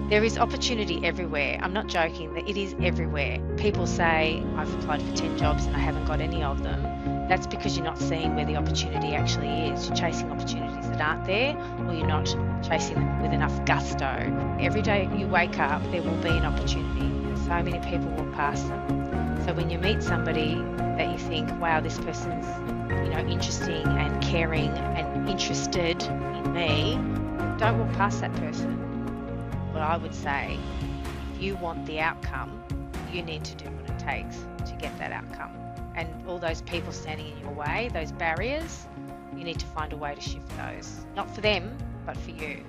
There is opportunity everywhere. I'm not joking that it is everywhere. People say, I've applied for 10 jobs and I haven't got any of them. That's because you're not seeing where the opportunity actually is. You're chasing opportunities that aren't there, or you're not chasing them with enough gusto. Every day you wake up, there will be an opportunity, and so many people walk past them. So when you meet somebody that you think, wow, this person's, interesting and caring and interested in me, don't walk past that person. But I would say, if you want the outcome, you need to do what it takes to get that outcome. And all those people standing in your way, those barriers, you need to find a way to shift those. Not for them, but for you.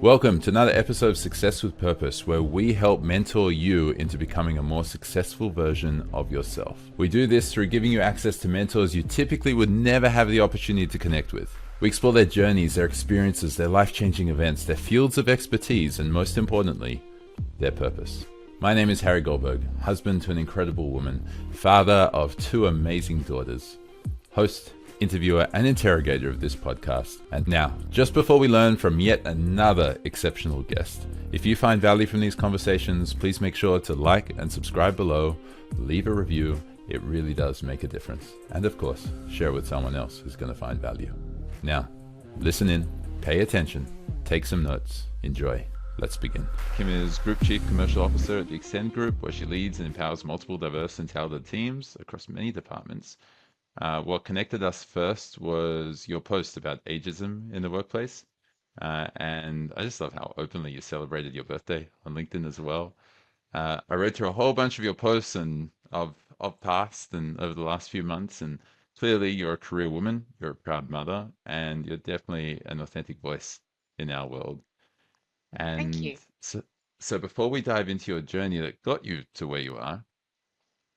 Welcome to another episode of Success with Purpose, where we help mentor you into becoming a more successful version of yourself. We do this through giving you access to mentors you typically would never have the opportunity to connect with. We explore their journeys, their experiences, their life-changing events, their fields of expertise, and most importantly, their purpose. My name is Harry Goldberg, husband to an incredible woman, father of 2 amazing daughters, host, interviewer, and interrogator of this podcast. And now, just before we learn from yet another exceptional guest, if you find value from these conversations, please make sure to like and subscribe below, leave a review. It really does make a difference. And of course, share with someone else who's going to find value. Now, listen in, pay attention, take some notes, enjoy. Let's begin. Kim is Group Chief Commercial Officer at the Extend Group, where she leads and empowers multiple diverse and talented teams across many departments. What connected us first was your post about ageism in the workplace. And I just love how openly you celebrated your birthday on LinkedIn as well. I read through a whole bunch of your posts and of past and over the last few months, and clearly you're a career woman, you're a proud mother, and you're definitely an authentic voice in our world. Thank And you. so before we dive into your journey that got you to where you are,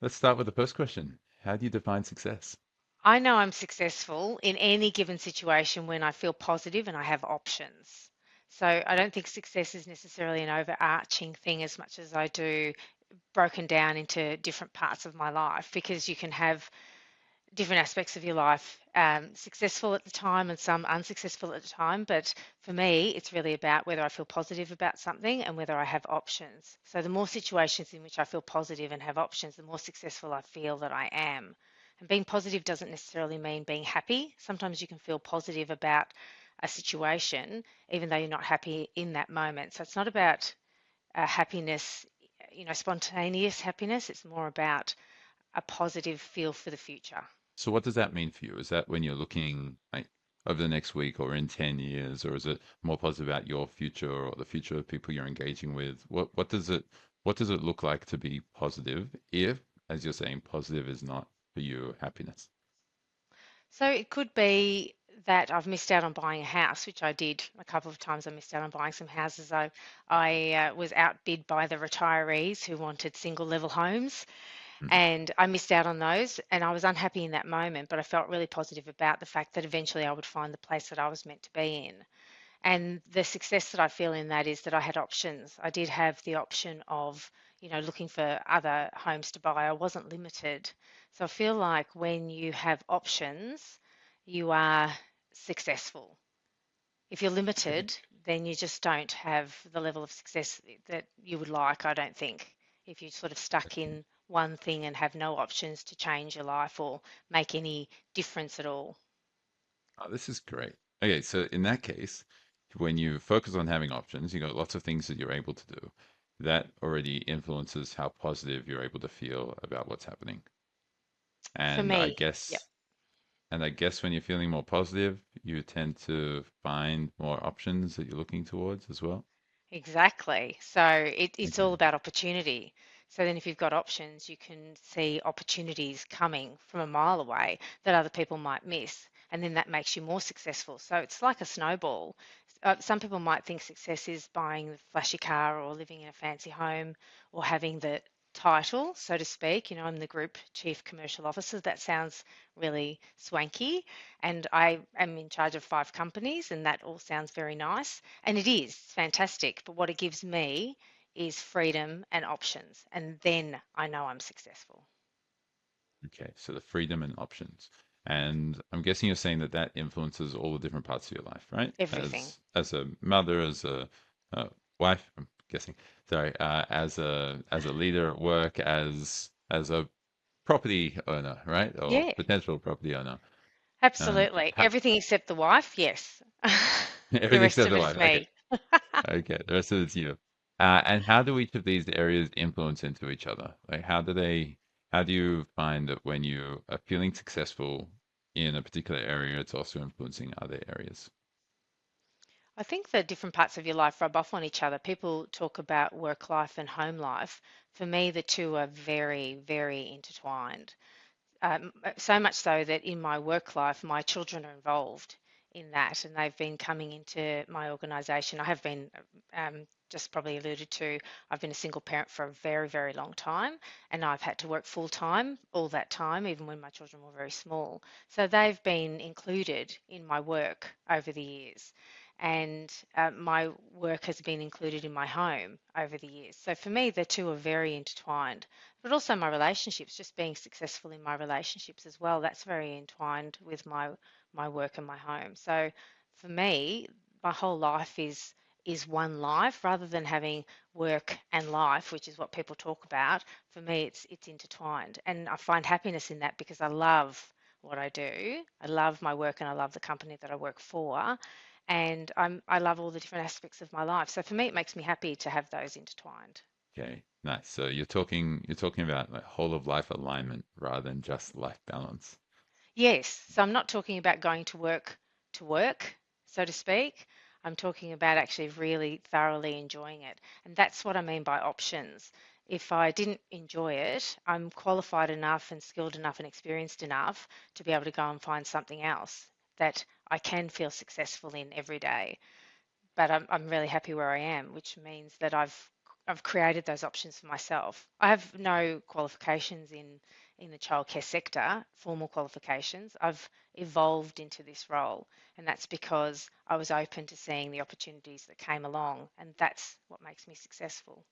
let's start with the first question. How do you define success? I know I'm successful in any given situation when I feel positive and I have options. So I don't think success is necessarily an overarching thing as much as I do broken down into different parts of my life, because you can have different aspects of your life successful at the time and some unsuccessful at the time. But for me, it's really about whether I feel positive about something and whether I have options. So the more situations in which I feel positive and have options, the more successful I feel that I am. And being positive doesn't necessarily mean being happy. Sometimes you can feel positive about a situation, even though you're not happy in that moment. So it's not about happiness, spontaneous happiness. It's more about a positive feel for the future. So what does that mean for you? Is that when you're looking like over the next week or in 10 years, or is it more positive about your future or the future of people you're engaging with? What does it look like to be positive if, as you're saying, positive is not for you happiness? So it could be that I've missed out on buying a house, which I did a couple of times. I missed out on buying some houses. I was outbid by the retirees who wanted single level homes, Mhm. and I missed out on those. And I was unhappy in that moment, but I felt really positive about the fact that eventually I would find the place that I was meant to be in. And the success that I feel in that is that I had options. I did have the option of, looking for other homes to buy. I wasn't limited. So I feel like when you have options, you are successful. If you're Okay. limited, then you just don't have the level of success that you would like, I don't think. If you're sort of stuck Okay. in one thing and have no options to change your life or make any difference at all. Oh, this is great. Okay, so in that case, when you focus on having options, you got lots of things that you're able to do. That already influences how positive you're able to feel about what's happening. For And I me, yep. guess And I guess when you're feeling more positive, you tend to find more options that you're looking towards as well. Exactly. So it's Okay. all about opportunity. So then if you've got options, you can see opportunities coming from a mile away that other people might miss. And then that makes you more successful. So it's like a snowball. Some people might think success is buying a flashy car or living in a fancy home or having the title, so to speak. I'm the group chief commercial officer. That sounds really swanky. And I am in charge of 5 companies, and that all sounds very nice. And it is fantastic, but what it gives me is freedom and options. And then I know I'm successful. Okay. So the freedom and options. And I'm guessing you're saying that that influences all the different parts of your life, right? Everything. As a mother, as a wife, I'm guessing. Sorry, as a leader at work, as a property owner, right? Or Yeah, potential property owner. absolutely. Ha Everything except the wife, yes. The everything rest except of the it is wife. Okay, me. okay. The rest of it's you. And how do each of these areas influence into each other? Like, how do you find that when you are feeling successful in a particular area, it's also influencing other areas? I think the different parts of your life rub off on each other. People talk about work life and home life. For me, the two are very, very intertwined. So much so that in my work life, my children are involved in that, and they've been coming into my organisation. I have been, just probably alluded to, I've been a single parent for a very, very long time, and I've had to work full time all that time, even when my children were very small. So they've been included in my work over the years. And my work has been included in my home over the years. So for me, the two are very intertwined, but also my relationships, just being successful in my relationships as well. That's very entwined with my work and my home. So for me, my whole life is one life rather than having work and life, which is what people talk about. For me, it's intertwined, and I find happiness in that because I love what I do. I love my work and I love the company that I work for, and I love all the different aspects of my life. So for me, it makes me happy to have those intertwined. Okay, nice. So you're talking about like whole of life alignment rather than just life balance. Yes, so I'm not talking about going to work, so to speak. I'm talking about actually really thoroughly enjoying it. And that's what I mean by options. If I didn't enjoy it, I'm qualified enough and skilled enough and experienced enough to be able to go and find something else that I can feel successful in every day, but I'm really happy where I am, which means that I've created those options for myself. I have no qualifications in the childcare sector, formal qualifications. I've evolved into this role, and that's because I was open to seeing the opportunities that came along, and that's what makes me successful.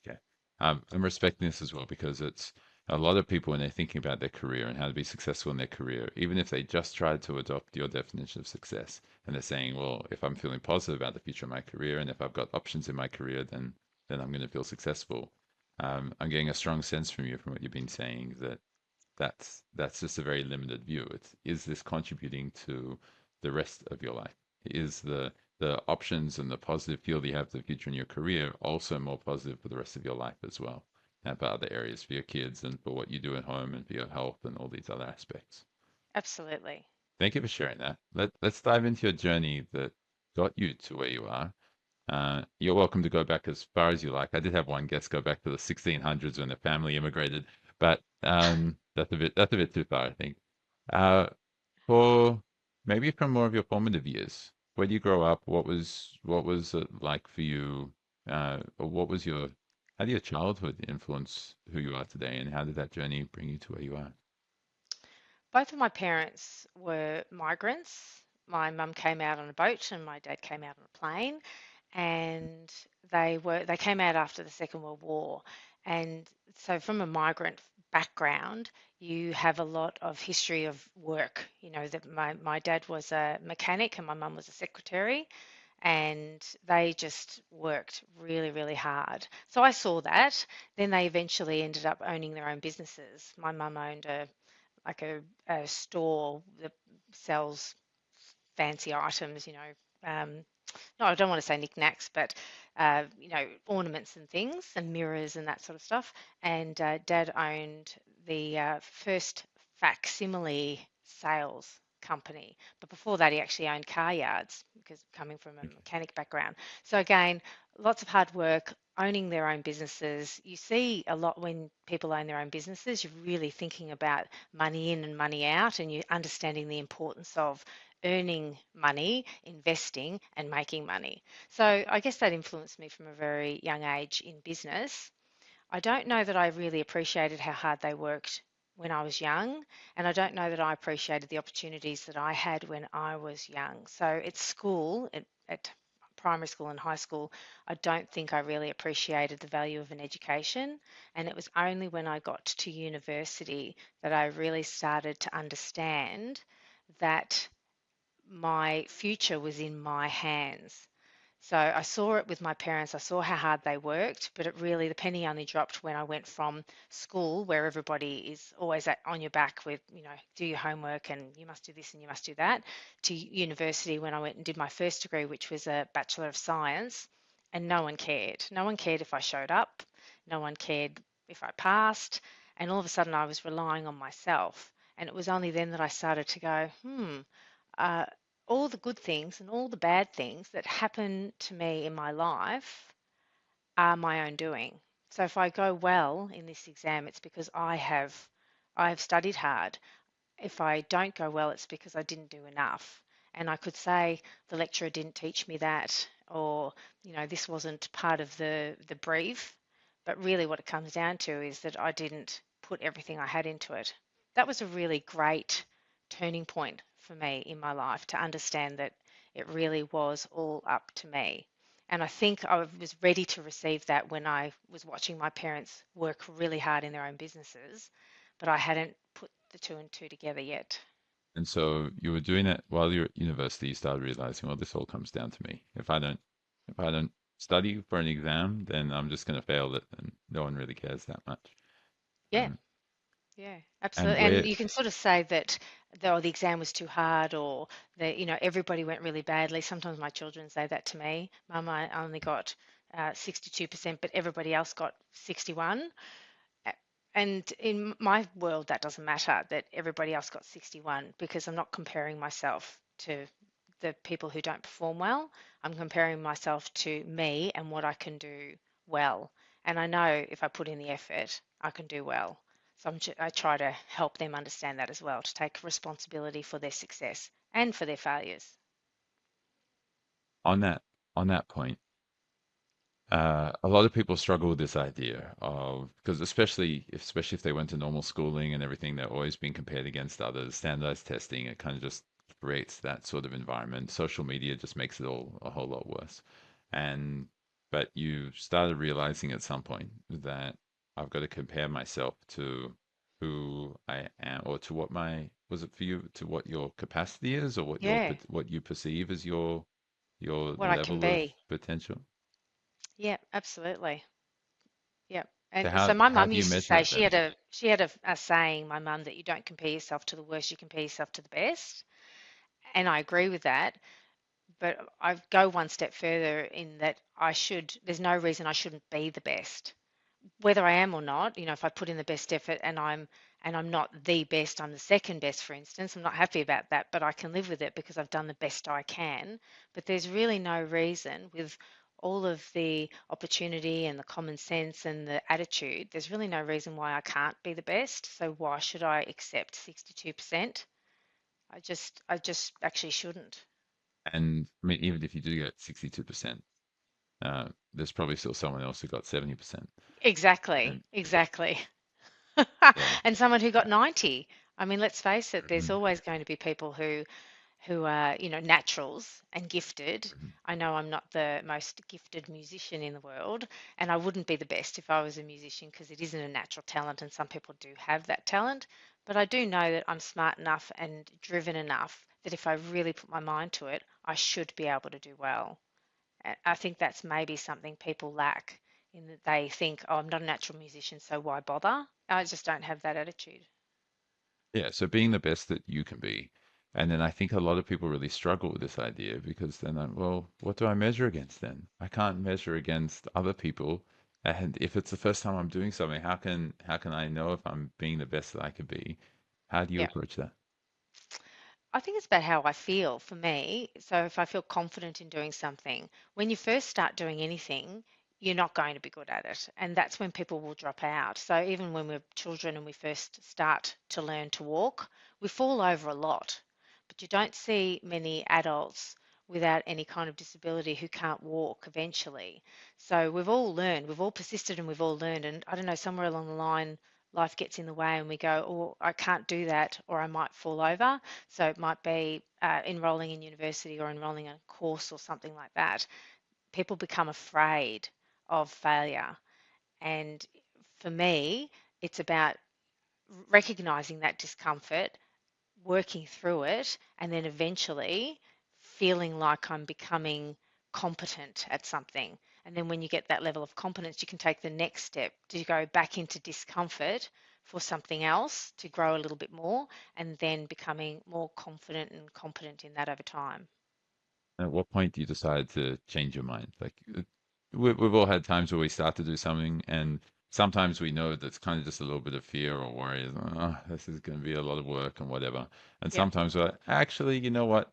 Okay. I'm respecting this as well because it's a lot of people when they're thinking about their career and how to be successful in their career, even if they just tried to adopt your definition of success, and they're saying, well, if I'm feeling positive about the future of my career and if I've got options in my career, then I'm going to feel successful. I'm getting a strong sense from you, from what you've been saying, that that's just a very limited view. It's is this contributing to the rest of your life? Is the options and the positive feel that you have for the future in your career also more positive for the rest of your life as well? And for other areas, for your kids and for what you do at home and for your health and all these other aspects. Absolutely. Thank you for sharing that. Let's dive into your journey that got you to where you are. You're welcome to go back as far as you like. I did have one guest go back to the 1600s when the family immigrated, but that's a bit too far, I think. Uh, for maybe from more of your formative years, where do you grow up? What was it like for you? Or what was your how did your childhood influence who you are today, and how did that journey bring you to where you are? Both of my parents were migrants. My mum came out on a boat and my dad came out on a plane, and they came out after the Second World War. And so from a migrant background, you have a lot of history of work. You know, that my dad was a mechanic and my mum was a secretary, and they just worked really, really hard. So I saw that. Then they eventually ended up owning their own businesses. My mum owned a store that sells fancy items, no, I don't want to say knickknacks, but ornaments and things and mirrors and that sort of stuff. And Dad owned the first facsimile sales company, but before that, he actually owned car yards because coming from a Okay. mechanic background. So again, lots of hard work. Owning their own businesses, you see a lot when people own their own businesses, you're really thinking about money in and money out, and you're understanding the importance of earning money, investing, and making money. So I guess that influenced me from a very young age in business. I don't know that I really appreciated how hard they worked when I was young, and I don't know that I appreciated the opportunities that I had when I was young. So at school, at primary school and high school, I don't think I really appreciated the value of an education. And it was only when I got to university that I really started to understand that my future was in my hands. So I saw it with my parents. I saw how hard they worked, but it really, the penny only dropped when I went from school, where everybody is always on your back with, do your homework and you must do this and you must do that, to university when I went and did my first degree, which was a Bachelor of Science, and no one cared. No one cared if I showed up. No one cared if I passed. And all of a sudden I was relying on myself. And it was only then that I started to go, uh, all the good things and all the bad things that happen to me in my life are my own doing. So if I go well in this exam, it's because I have studied hard. If I don't go well, it's because I didn't do enough. And I could say the lecturer didn't teach me that, or this wasn't part of the brief. But really, what it comes down to is that I didn't put everything I had into it. That was a really great turning point for me in my life to understand that it really was all up to me. And I think I was ready to receive that when I was watching my parents work really hard in their own businesses, but I hadn't put the two and two together yet. And so you were doing it while you're at university, you started realizing, well, this all comes down to me. If I don't study for an exam, then I'm just going to fail it, and no one really cares that much. Yeah, Um, yeah, and absolutely. And where you can sort of say that the exam was too hard, or that everybody went really badly. Sometimes my children say that to me. Mum, I only got 62%, but everybody else got 61. And in my world, that doesn't matter that everybody else got 61, because I'm not comparing myself to the people who don't perform well. I'm comparing myself to me and what I can do well. And I know if I put in the effort, I can do well. So I try to help them understand that as well, to take responsibility for their success and for their failures. on that point, a lot of people struggle with this idea of because especially if they went to normal schooling and everything, they're always being compared against others. Standardized testing, it kind of just creates that sort of environment. Social media just makes it all a whole lot worse. And but you started realizing at some point that I've got to compare myself to who I am, or to what my was it for you to what your capacity is, or Yeah, what you perceive as your what I can level of be. potential. Yeah, absolutely. Yeah. So And so my how mum do you used to measure say it then? she had a saying, my mum, that you don't compare yourself to the worst, you compare yourself to the best. And I agree with that. But I go one step further in that there's no reason I shouldn't be the best, whether I am or not. If I put in the best effort and I'm not the best, I'm the second best, for instance, I'm not happy about that, but I can live with it because I've done the best I can. But there's really no reason, with all of the opportunity and the common sense and the attitude, there's really no reason why I can't be the best. So why should I accept 62%? I just actually shouldn't. And I mean, even if you do get 62%, there's probably still someone else who got 70%. Exactly, And exactly. yeah, And someone who got 90. I mean, let's face it, there's mhm, always going to be people who are, naturals and gifted. mhm. I know I'm not the most gifted musician in the world, and I wouldn't be the best if I was a musician, because it isn't a natural talent, and some people do have that talent. But I do know that I'm smart enough and driven enough that if I really put my mind to it, I should be able to do well. I think that's maybe something people lack, in that they think, oh, I'm not a natural musician, so why bother? I just don't have that attitude. Yeah, so being the best that you can be. And then I think a lot of people really struggle with this idea because then, well, what do I measure against then? I can't measure against other people. And if it's the first time I'm doing something, how can I know if I'm being the best that I could be? How do you Yeah. approach that? I think it's about how I feel for me. So if I feel confident in doing something, when you first start doing anything, you're not going to be good at it. And that's when people will drop out. So even when we're children and we first start to learn to walk, we fall over a lot. But you don't see many adults without any kind of disability who can't walk eventually. So we've all learned, we've all persisted, and we've all learned. And I don't know, somewhere along the line, life gets in the way and we go, oh, I can't do that, or I might fall over. So it might be enrolling in university or enrolling in a course or something like that. people become afraid of failure. And for me, it's about recognizing that discomfort, working through it, and then eventually feeling like I'm becoming competent at something. And then when you get that level of competence, you can take the next step to go back into discomfort for something else to grow a little bit more, and then becoming more confident and competent in that over time. At what point do you decide to change your mind? Like, we've all had times where we start to do something, and sometimes we know that's kind of just a little bit of fear or worry. Oh, this is going to be a lot of work and whatever. And Yep. sometimes we're like, actually, you know what?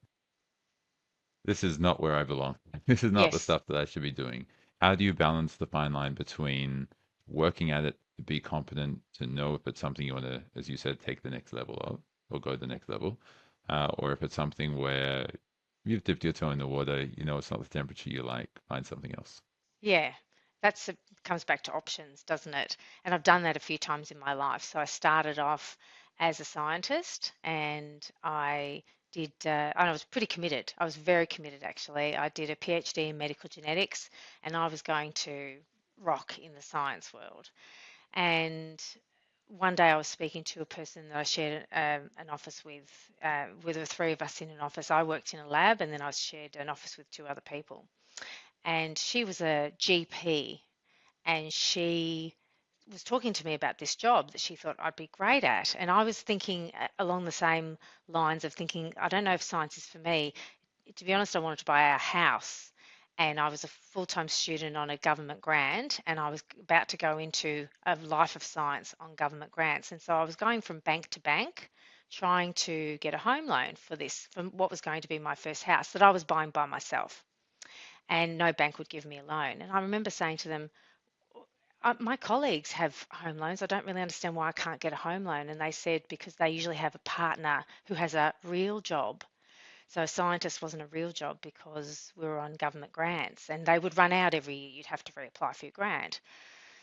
This is not where I belong. This is not the Yes. stuff that I should be doing. How do you balance the fine line between working at it to be competent, to know if it's something you want to, as you said, take the next level of or go the Yep. next level, or if it's something where you've dipped your toe in the water, you know it's not the temperature you like, find something else. Yeah, comes back to options, doesn't it? And I've done that a few times in my life. So I started off as a scientist, and I was pretty committed. I was very committed, actually. I did a PhD in medical genetics, and I was going to rock in the science world. And one day I was speaking to a person that I shared an office with. With the three of us in an office. I worked in a lab, and then I shared an office with two other people, and she was a GP, and she was talking to me about this job that she thought I'd be great at. And I was thinking along the same lines of thinking, I don't know if science is for me. To be honest, I wanted to buy our house. And I was a full-time student on a government grant, and I was about to go into a life of science on government grants. And so I was going from bank to bank, trying to get a home loan for this, for what was going to be my first house that I was buying by myself, and no bank would give me a loan. And I remember saying to them, my colleagues have home loans. I don't really understand why I can't get a home loan. And they said because they usually have a partner who has a real job. So a scientist wasn't a real job because we were on government grants, and they would run out every year. You'd have to reapply for your grant.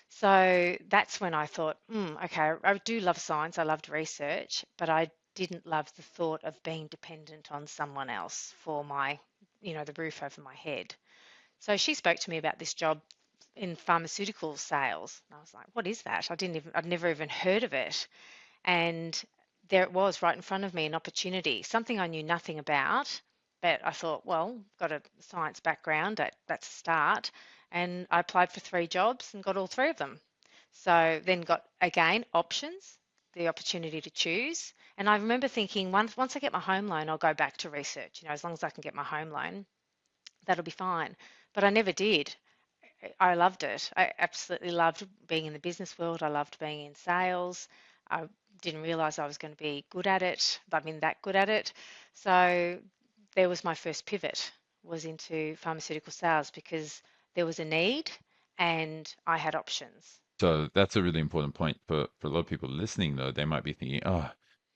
So that's when I thought, okay, I do love science. I loved research, but I didn't love the thought of being dependent on someone else for the roof over my head. So she spoke to me about this job in pharmaceutical sales. And I was like, what is that? I'd never even heard of it. And there it was right in front of me, an opportunity, something I knew nothing about. But I thought, well, got a science background, that's a start. And I applied for three jobs and got all three of them. So then got, again, options, the opportunity to choose. And I remember thinking, once I get my home loan, I'll go back to research. As long as I can get my home loan, that'll be fine. But I never did. I loved it. I absolutely loved being in the business world. I loved being in sales. I didn't realize I was going to be good at it. I mean, that good at it. So there was my first pivot, was into pharmaceutical sales because there was a need and I had options. So that's a really important point for a lot of people listening, though. They might be thinking, oh,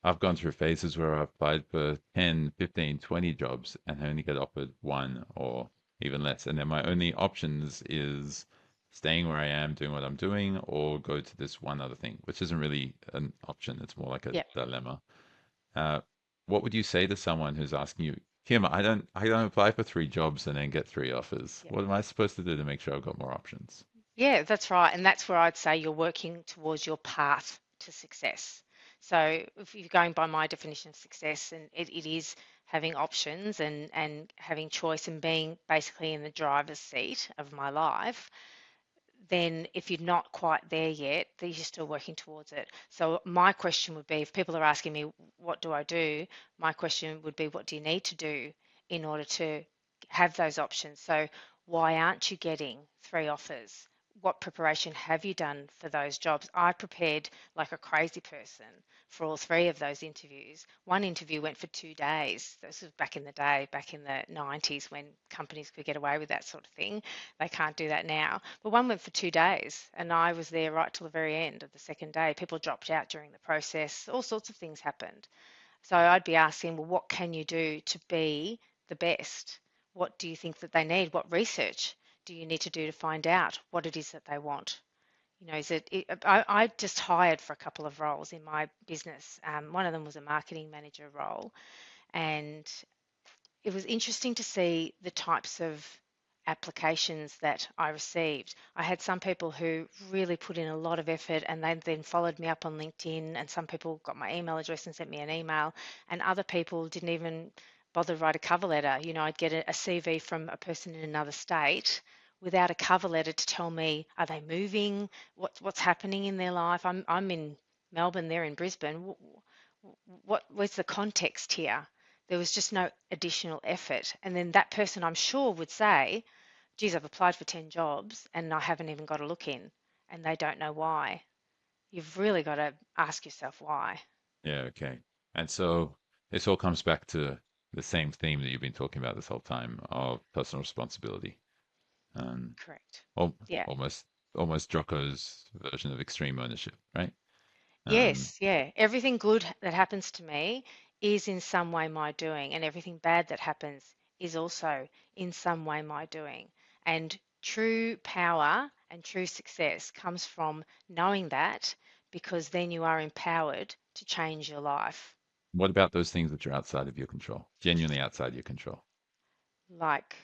I've gone through phases where I've applied for 10, 15, 20 jobs and I only get offered one or even less. And then my only options is staying where I am, doing what I'm doing, or go to this one other thing, which isn't really an option. It's more like a Yeah. dilemma. Uh, what would you say to someone who's asking you, Kim, I don't apply for three jobs and then get three offers. Yeah. What am I supposed to do to make sure I've got more options? Yeah, that's right. And that's where I'd say you're working towards your path to success. So if you're going by my definition of success, and it is having options and having choice and being basically in the driver's seat of my life, then if you're not quite there yet, then you're still working towards it. So my question would be, if people are asking me, what do I do? My question would be, what do you need to do in order to have those options? So why aren't you getting three offers? What preparation have you done for those jobs? I prepared like a crazy person for all three of those interviews. One interview went for 2 days. This was back in the day, back in the 90s, when companies could get away with that sort of thing. They can't do that now. But one went for 2 days, and I was there right till the very end of the second day. People dropped out during the process. All sorts of things happened. So I'd be asking, well, what can you do to be the best? What do you think that they need? What research do you need to do to find out what it is that they want? I just hired for a couple of roles in my business. One of them was a marketing manager role, and it was interesting to see the types of applications that I received. I had some people who really put in a lot of effort and they then followed me up on LinkedIn, and some people got my email address and sent me an email, and other people didn't even bother to write a cover letter. I'd get a CV from a person in another state without a cover letter to tell me, are they moving? What's happening in their life? I'm in Melbourne, they're in Brisbane. What's the context here? There was just no additional effort. And then that person, I'm sure, would say, geez, I've applied for 10 jobs and I haven't even got a look in, and they don't know why. You've really got to ask yourself why. Yeah, okay. And so this all comes back to the same theme that you've been talking about this whole time of personal responsibility. Um, Correct. al Yeah. almost almost Jocko's version of extreme ownership, right? Um, Yes, yeah. Everything good that happens to me is in some way my doing, and everything bad that happens is also in some way my doing. And true power and true success comes from knowing that, because then you are empowered to change your life. what about those things which are outside of your control, genuinely outside your control? Like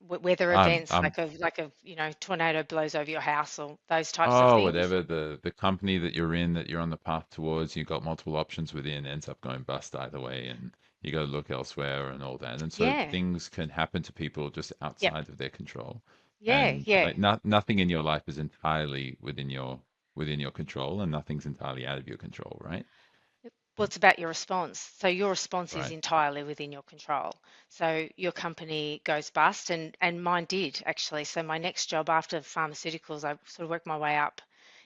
weather Um, events, um, like a tornado blows over your house, or those types of oh, things. whatever the company that you're in, that you're on the path towards, you've got multiple options within, ends up going bust either way, and you got to look elsewhere and all that. And so Yeah. things can happen to people just Yep. outside of their control, Yeah, and yeah. like nothing in your life is entirely within your control, and nothing's entirely out of your control, right? Well, it's about your response. So your response is Right. entirely within your control. So your company goes bust, and mine did actually. So my next job after pharmaceuticals, I sort of worked my way up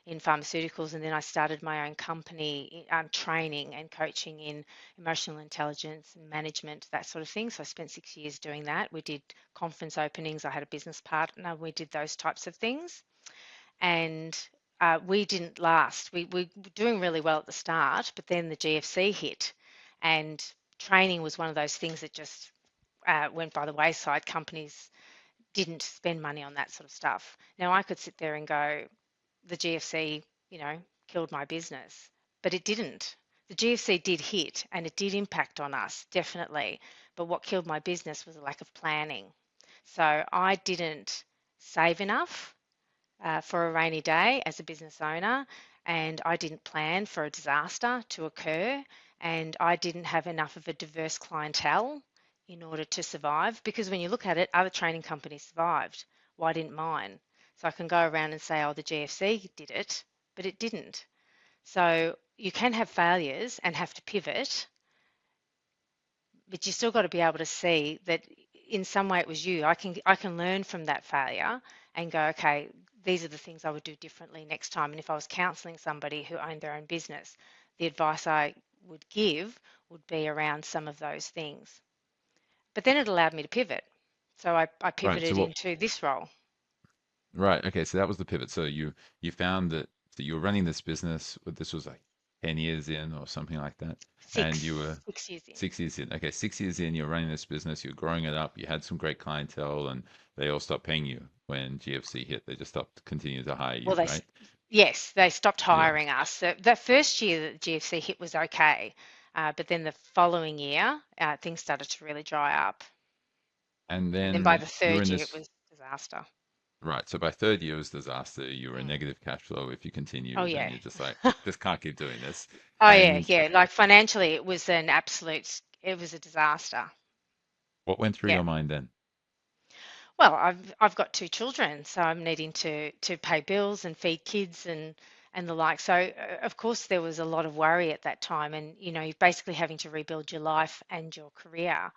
in pharmaceuticals, and then I started my own company, training and coaching in emotional intelligence and management, that sort of thing. So I spent 6 years doing that. We did conference openings. I had a business partner. We did those types of things, and we didn't last. We were doing really well at the start, but then the GFC hit, and training was one of those things that just went by the wayside. Companies didn't spend money on that sort of stuff. Now I could sit there and go, the GFC, killed my business, but it didn't. The GFC did hit and it did impact on us, definitely. But what killed my business was a lack of planning. So I didn't save enough for a rainy day as a business owner, and I didn't plan for a disaster to occur, and I didn't have enough of a diverse clientele in order to survive. Because when you look at it, other training companies survived. Why didn't mine? So I can go around and say, oh, the GFC did it, but it didn't. So you can have failures and have to pivot, but you still got to be able to see that in some way it was you. I can learn from that failure and go, okay, these are the things I would do differently next time. And if I was counseling somebody who owned their own business, the advice I would give would be around some of those things. But then it allowed me to pivot. So I Right. So pivoted what? into this role. Right. Okay. So that was the pivot. So you found that so you were running this business. This was like 10 years in or something like that, and you were 6 years in. 6 years in. Okay, 6 years in, you're running this business. You're growing it up. You had some great clientele, and they all stopped paying you when GFC hit. They just stopped continuing to hire Well, you, right? yes, they stopped Yeah. hiring us. The first year that the GFC hit was okay, but then the following year, things started to really dry up. And And then by then the you were third in year, it this was disaster. right. So by third year it was disaster. You were in Mm. negative cash flow if you Oh continued, and yeah. you're just like, just can't keep doing this. Oh yeah, And yeah. Like financially, it was a disaster. what went through Yeah. your mind then? Well, I've got two children, so I'm needing to pay bills and feed kids and the like. So of course there was a lot of worry at that time, and you're basically having to rebuild your life and your career.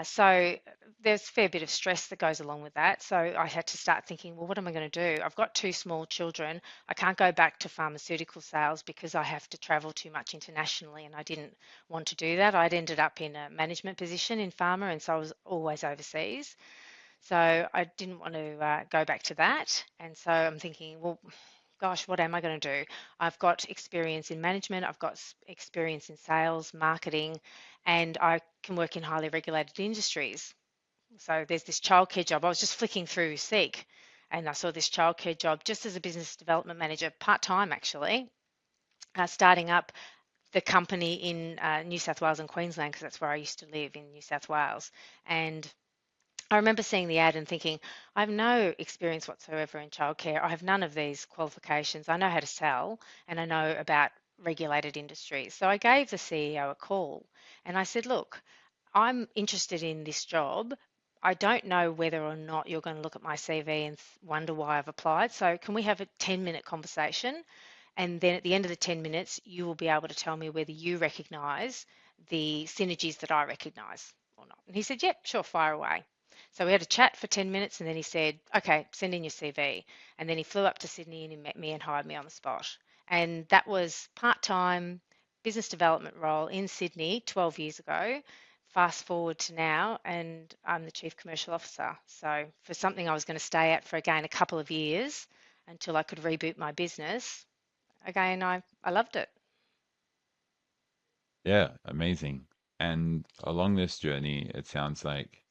So there's a fair bit of stress that goes along with that. So I had to start thinking, well, what am I going to do? I've got two small children. I can't go back to pharmaceutical sales because I have to travel too much internationally, and I didn't want to do that. I'd ended up in a management position in pharma, and so I was always overseas. So I didn't want to go back to that. And so I'm thinking, well, gosh, what am I going to do? I've got experience in management, I've got experience in sales, marketing, and I can work in highly regulated industries. So there's this childcare job. I was just flicking through Seek and I saw this childcare job just as a business development manager, part time actually, starting up the company in New South Wales and Queensland, because that's where I used to live, in New South Wales. And I remember seeing the ad and thinking, I have no experience whatsoever in childcare. I have none of these qualifications. I know how to sell and I know about regulated industries. So I gave the CEO a call and I said, look, I'm interested in this job. I don't know whether or not you're going to look at my CV and wonder why I've applied. So can we have a 10-minute conversation? And then at the end of the 10 minutes, you will be able to tell me whether you recognize the synergies that I recognize or not. And he said, yep, sure, fire away. So we had a chat for 10 minutes and then he said, okay, send in your CV. And then he flew up to Sydney and he met me and hired me on the spot. And that was part-time business development role in Sydney 12 years ago. Fast forward to now, and I'm the Chief Commercial Officer. So for something I was going to stay at for again a couple of years until I could reboot my business, again, I loved it. Yeah, amazing. And along this journey, it sounds like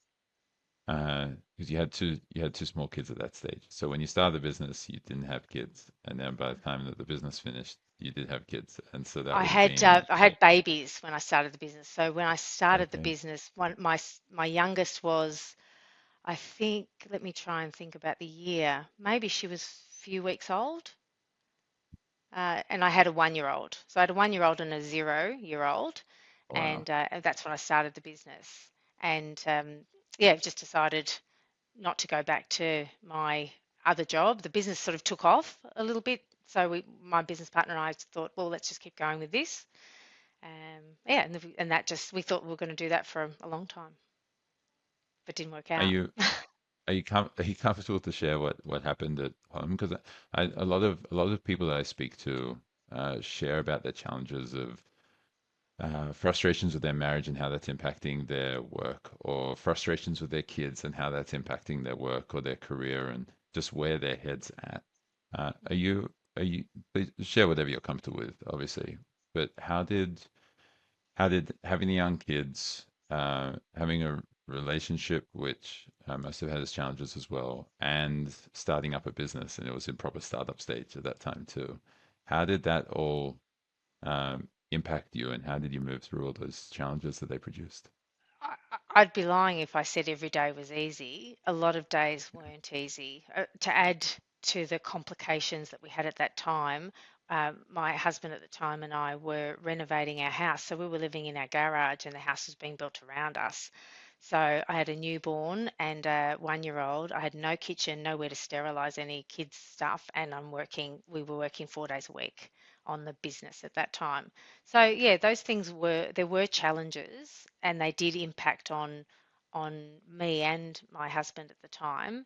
because you had two small kids at that stage. So when you started the business, you didn't have kids, and then by the time that the business finished, you did have kids, and so that would have been I had babies when I started the business. So when I started the okay. business, my youngest was, I think, let me try and think about the year. Maybe she was a few weeks old. And I had a 1 year old. So I had a 1 year old and a 0 year old. Wow. And that's when I started the business. And yeah, just decided not to go back to my other job. The business sort of took off a little bit. So my business partner and I thought, well, let's just keep going with this. Yeah, and that just, we thought we were going to do that for a long time, but didn't work Are out. you are you comfortable to share what happened at home? Because a lot of people that I speak to share about their challenges of frustrations with their marriage and how that's impacting their work, or frustrations with their kids and how that's impacting their work or their career, and just where their head's at. Are you please share whatever you're comfortable with, obviously. But how did having the young kids, having a relationship which must have had its challenges as well, and starting up a business, and it was in proper startup stage at that time too. How did that all impact you, and how did you move through all those challenges that they produced? I'd be lying if I said every day was easy. A lot of days weren't easy. To add to the complications that we had at that time, my husband at the time and I were renovating our house. So we were living in our garage and the house was being built around us. So I had a newborn and a 1 year old. I had no kitchen, nowhere to sterilize any kids' stuff, and we were working 4 days a week on the business at that time. So yeah, those things there were challenges and they did impact on me and my husband at the time.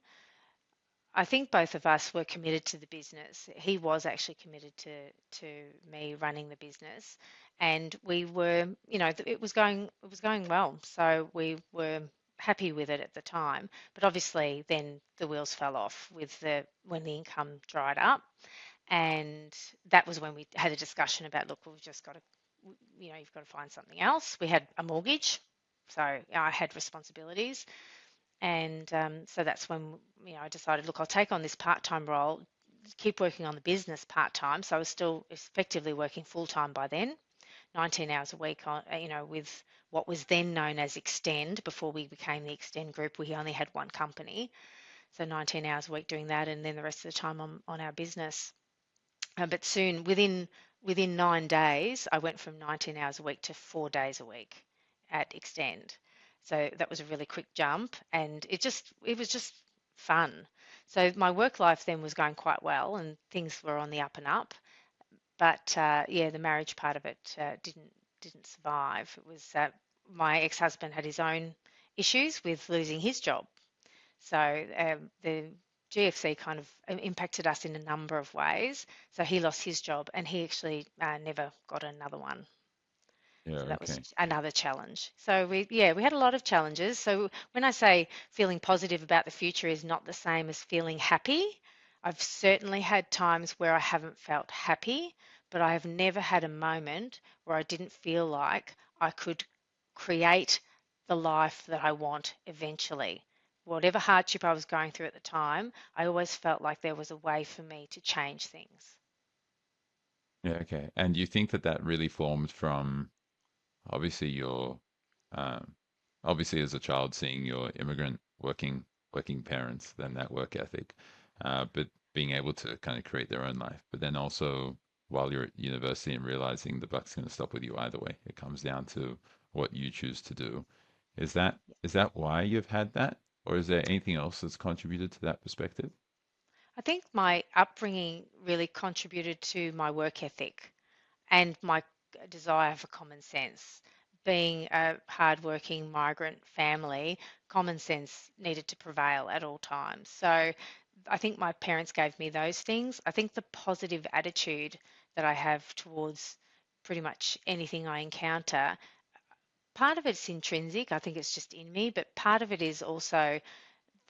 I think both of us were committed to the business. He was actually committed to me running the business, and we were, it was going well. So we were happy with it at the time. But obviously, then the wheels fell off with the when the income dried up, and that was when we had a discussion about, look, we've just got to, you've got to find something else. We had a mortgage, so I had responsibilities. And so that's when, I decided, look, I'll take on this part-time role, keep working on the business part-time. So I was still effectively working full-time by then, 19 hours a week on, with what was then known as Extend. Before we became the Extend Group, we only had one company. So 19 hours a week doing that, and then the rest of the time on our business. But soon, within 9 days, I went from 19 hours a week to 4 days a week at Extend. So that was a really quick jump, and it was just fun. So my work life then was going quite well, and things were on the up and up. But yeah, the marriage part of it didn't survive. It was my ex-husband had his own issues with losing his job, so the GFC kind of impacted us in a number of ways. So he lost his job and he actually never got another one. Yeah, So that was okay. another challenge. So we had a lot of challenges. So when I say feeling positive about the future is not the same as feeling happy, I've certainly had times where I haven't felt happy, but I have never had a moment where I didn't feel like I could create the life that I want eventually. Whatever hardship I was going through at the time, I always felt like there was a way for me to change things. Yeah, okay. And you think that that really formed from obviously your um, obviously as a child seeing your immigrant working parents than that work ethic, but being able to kind of create their own life. But then also while you're at university and realizing the buck's going to stop with you either way, it comes down to what you choose to do. Is that why you've had that, or is there anything else that's contributed to that perspective? I think my upbringing really contributed to my work ethic and my desire for common sense. Being a hardworking migrant family, common sense needed to prevail at all times. So I think my parents gave me those things. I think the positive attitude that I have towards pretty much anything I encounter, part of it's intrinsic. I think it's just in me, but part of it is also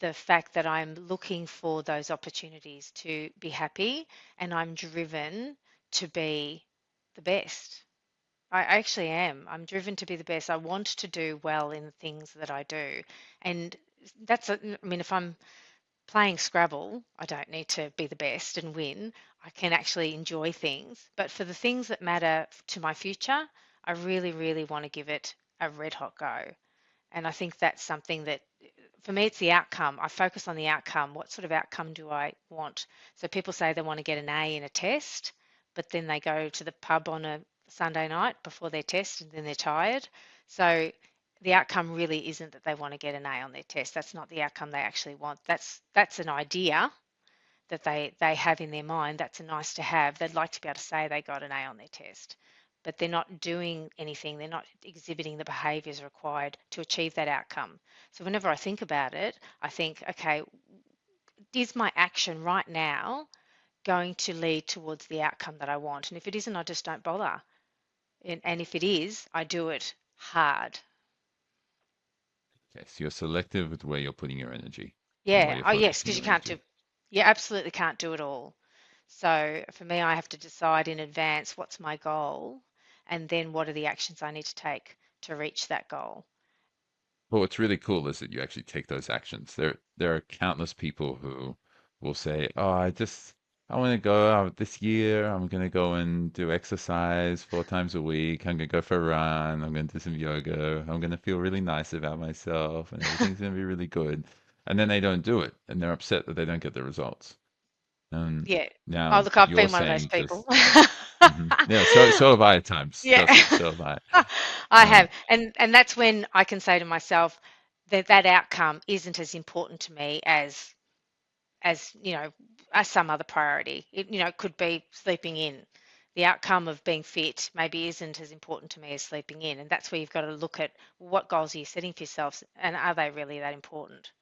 the fact that I'm looking for those opportunities to be happy and I'm driven to be the best. I actually am. I'm driven to be the best. I want to do well in the things that I do. And I mean, if I'm playing Scrabble, I don't need to be the best and win. I can actually enjoy things. But for the things that matter to my future, I really, really want to give it a red hot go. And I think that's something that, for me, it's the outcome. I focus on the outcome. What sort of outcome do I want? So people say they want to get an A in a test, but then they go to the pub on a Sunday night before their test and then they're tired. So the outcome really isn't that they want to get an A on their test. That's not the outcome they actually want. That's an idea that they have in their mind. That's a nice to have. They'd like to be able to say they got an A on their test, but they're not doing anything. They're not exhibiting the behaviours required to achieve that outcome. So whenever I think about it, I think, okay, is my action right now going to lead towards the outcome that I want? And if it isn't, I just don't bother. And if it is, I do it hard. Okay, so you're selective with where you're putting your energy and where Yeah. you're Oh, yes, focusing because you your can't energy. do, you absolutely can't do it all. So for me, I have to decide in advance what's my goal and then what are the actions I need to take to reach that goal. But what's really cool is that you actually take those actions. There are countless people who will say, "Oh, I want to go out this year. I'm going to go and do exercise 4 times a week. I'm going to go for a run. I'm going to do some yoga. I'm going to feel really nice about myself, and everything's going to be really good." And then they don't do it, and they're upset that they don't get the results. And Yeah. Oh, now look, I've you're been one of those saying people. just, yeah. So have I at times. Yeah. Trust me, so have I. I Um, have. And that's when I can say to myself that that outcome isn't as important to me as, as some other priority. It could be sleeping in. The outcome of being fit maybe isn't as important to me as sleeping in. And that's where you've got to look at what goals are you setting for yourselves and are they really that important?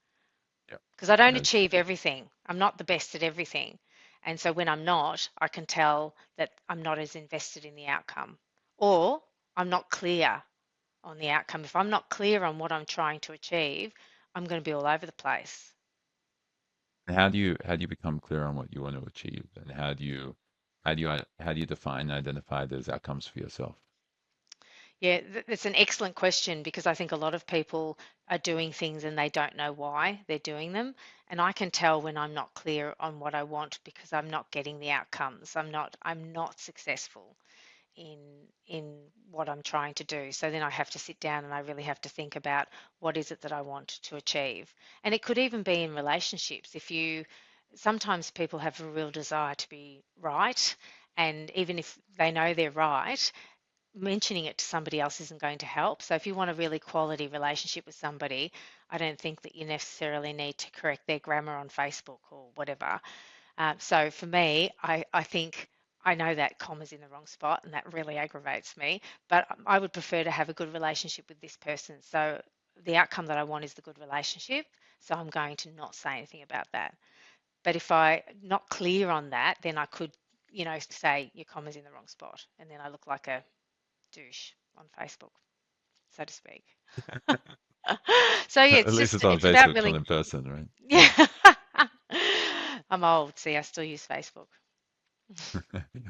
yeah, Because I don't that's achieve everything. I'm not the best at everything. And so when I'm not, I can tell that I'm not as invested in the outcome or I'm not clear on the outcome. If I'm not clear on what I'm trying to achieve, I'm going to be all over the place. And how do you become clear on what you want to achieve, and how do you define and identify those outcomes for yourself? Yeah, that's an excellent question because I think a lot of people are doing things and they don't know why they're doing them. And I can tell when I'm not clear on what I want because I'm not getting the outcomes. I'm not successful in in what I'm trying to do. So then I have to sit down and I really have to think about what is it that I want to achieve. And it could even be in relationships. If you Sometimes people have a real desire to be right, and even if they know they're right, mentioning it to somebody else isn't going to help. So if you want a really quality relationship with somebody, I don't think that you necessarily need to correct their grammar on Facebook or whatever. So for me, I think I know that comma's in the wrong spot and that really aggravates me, but I would prefer to have a good relationship with this person. So the outcome that I want is the good relationship. So I'm going to not say anything about that. But if I'm not clear on that, then I could, say your comma's in the wrong spot. And then I look like a douche on Facebook, so to speak. So yeah, At it's least just, it's on it's about Facebook, not really, in person, right? Yeah. yeah. I'm old, see, I still use Facebook.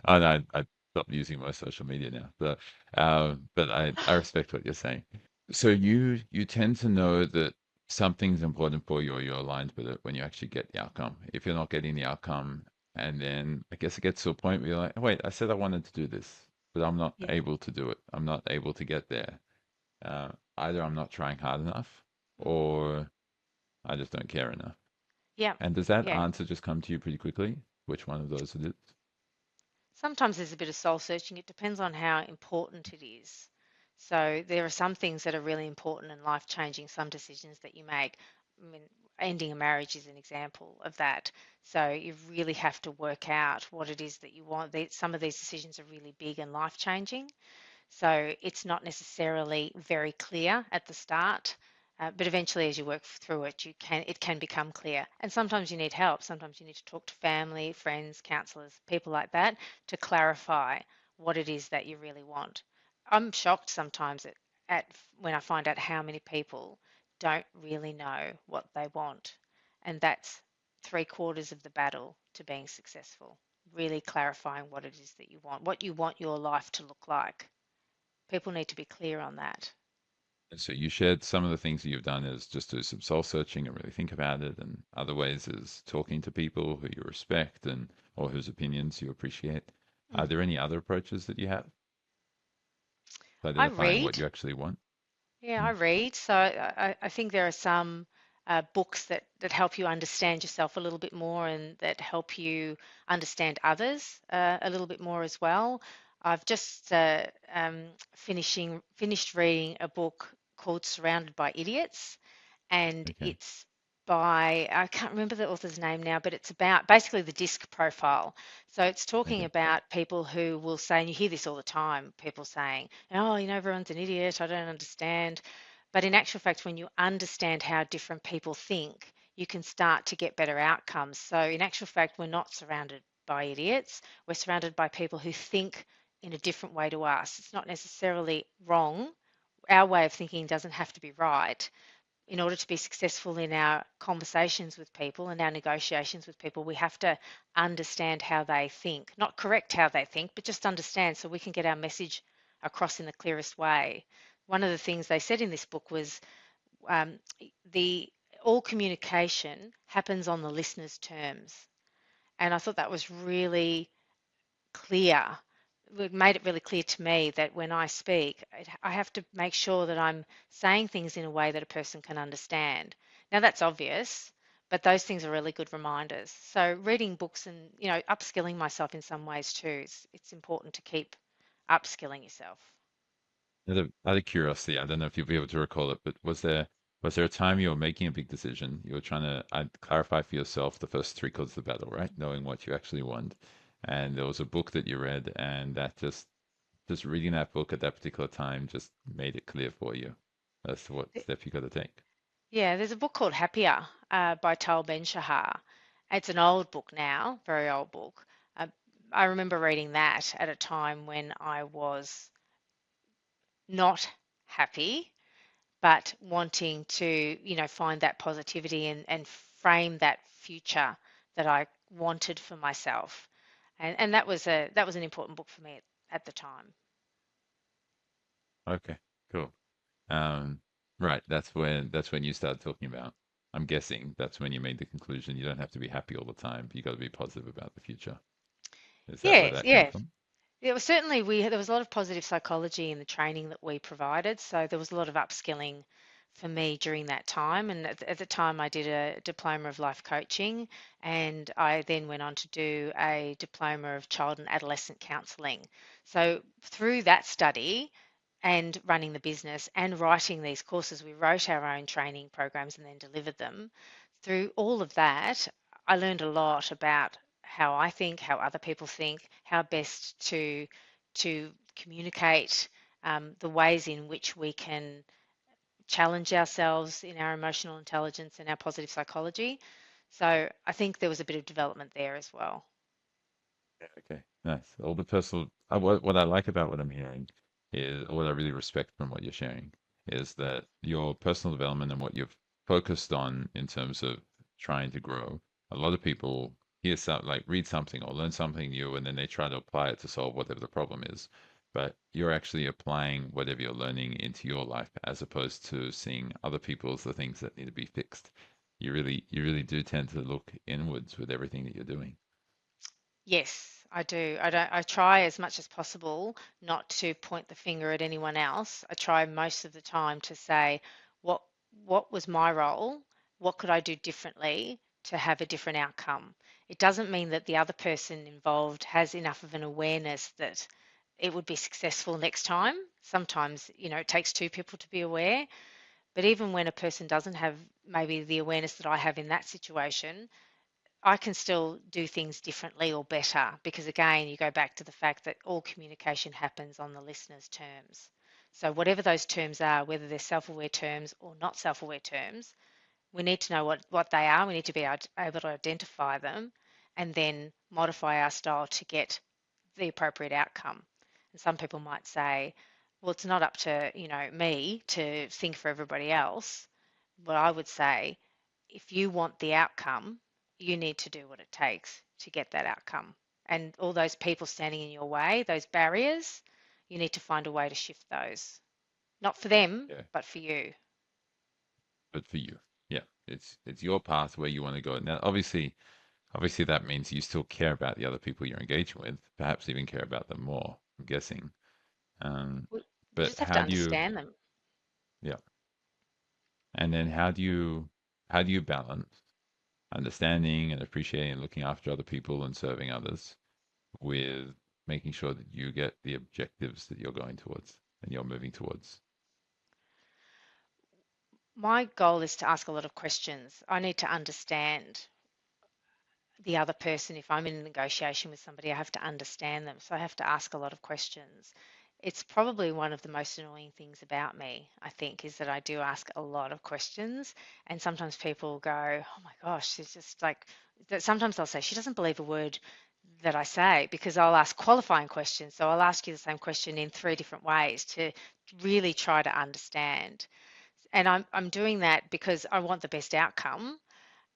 Oh, no, I stopped using my social media now, but I respect what you're saying. So you tend to know that something's important for you, or you're aligned with it when you actually get the outcome. If you're not getting the outcome, and then I guess it gets to a point where you're like, wait, I said I wanted to do this, but I'm not Yeah. able to do it. I'm not able to get there. Either I'm not trying hard enough, Mm. or I just don't care enough. Yeah, And does that yeah. answer just come to you pretty quickly? Which one of those it is? Sometimes there's a bit of soul searching. It depends on how important it is. So there are some things that are really important and life changing, some decisions that you make. I mean, ending a marriage is an example of that. So you really have to work out what it is that you want. Some of these decisions are really big and life changing. So it's not necessarily very clear at the start, but eventually, as you work through it, it can become clear. And sometimes you need help. Sometimes you need to talk to family, friends, counselors, people like that to clarify what it is that you really want. I'm shocked sometimes at when I find out how many people don't really know what they want, and that's three-quarters of the battle to being successful. Really clarifying what it is that you want, what you want your life to look like. People need to be clear on that. And so you shared some of the things that you've done is just do some soul searching and really think about it, and other ways is talking to people who you respect and or whose opinions you appreciate. Are there hmm any other approaches that you have to I identifying what read. you actually want? Yeah, I Mm, read. So I think there are some books that help you understand yourself a little bit more and that help you understand others a little bit more as well. I've just finished reading a book called Surrounded by Idiots, and okay, it's by, I can't remember the author's name now, but it's about basically the disc profile. So it's talking okay. about people who will say, and you hear this all the time, people saying, oh, everyone's an idiot, I don't understand. But in actual fact, when you understand how different people think, you can start to get better outcomes. So in actual fact, we're not surrounded by idiots, we're surrounded by people who think in a different way to us. It's not necessarily wrong. Our way of thinking doesn't have to be right. In order to be successful in our conversations with people and our negotiations with people, we have to understand how they think, not correct how they think, but just understand so we can get our message across in the clearest way. One of the things they said in this book was um, the all communication happens on the listener's terms, and I thought that was really clear. It made it really clear to me that when I speak, I have to make sure that I'm saying things in a way that a person can understand. Now, that's obvious, but those things are really good reminders. So, reading books and, upskilling myself in some ways too, it's important to keep upskilling yourself. Out of curiosity, I don't know if you'll be able to recall it, but was there a time you were making a big decision? You were trying to clarify for yourself the first three quarters of the battle, right? Knowing what you actually want. And there was a book that you read, and that just reading that book at that particular time just made it clear for you as to what step you got to take. Yeah, there's a book called Happier by Tal Ben-Shahar. It's an old book now, very old book. Uh, I remember reading that at a time when I was not happy, but wanting to, find that positivity and frame that future that I wanted for myself. And that was an important book for me at the time. Okay, cool. Um, right, that's when you started talking about. I'm guessing that's when you made the conclusion you don't have to be happy all the time, but you got to be positive about the future. Is that where Yes, that came yes. from? It was certainly there was a lot of positive psychology in the training that we provided, so there was a lot of upskilling for me during that time. And at the time, I did a diploma of life coaching, and I then went on to do a diploma of child and adolescent counselling. So through that study and running the business and writing these courses, we wrote our own training programs and then delivered them. Through all of that, I learned a lot about how I think, how other people think, how best to communicate, the ways in which we can challenge ourselves in our emotional intelligence and our positive psychology. So I think there was a bit of development there as well. Okay, nice. All the personal, what I like about what I'm hearing is, what I really respect from what you're sharing is that your personal development and what you've focused on in terms of trying to grow. A lot of people hear some, like read something or learn something new, and then they try to apply it to solve whatever the problem is. But you're actually applying whatever you're learning into your life as opposed to seeing other people as the things that need to be fixed. You really do tend to look inwards with everything that you're doing. Yes, I do. I try as much as possible not to point the finger at anyone else. I try most of the time to say what what was my role? what could I do differently to have a different outcome? It doesn't mean that the other person involved has enough of an awareness that it would be successful next time. Sometimes, it takes two people to be aware. But even when a person doesn't have maybe the awareness that I have in that situation, I can still do things differently or better because, again, you go back to the fact that all communication happens on the listener's terms. So, whatever those terms are, whether they're self aware terms or not self aware terms, we need to know what they are. We need to be able to identify them and then modify our style to get the appropriate outcome. And some people might say, well, it's not up to, me to think for everybody else. But I would say, if you want the outcome, you need to do what it takes to get that outcome. And all those people standing in your way, those barriers, you need to find a way to shift those. Not for them, Yeah. but for you. But for you, yeah, it's your path where you want to go. Now, obviously that means you still care about the other people you're engaging with, perhaps even care about them more, I'm guessing. Um, We but just have to how do you, understand them. yeah, and then how do you balance understanding and appreciating and looking after other people and serving others with making sure that you get the objectives that you're going towards and you're moving towards? My goal is to ask a lot of questions. I need to understand the other person. If I'm in a negotiation with somebody, I have to understand them. So I have to ask a lot of questions. It's probably one of the most annoying things about me, I think, is that I do ask a lot of questions. And sometimes people go, oh my gosh, it's just like that. Sometimes they'll say, she doesn't believe a word that I say because I'll ask qualifying questions. So I'll ask you the same question in three different ways to really try to understand. And I'm doing that because I want the best outcome,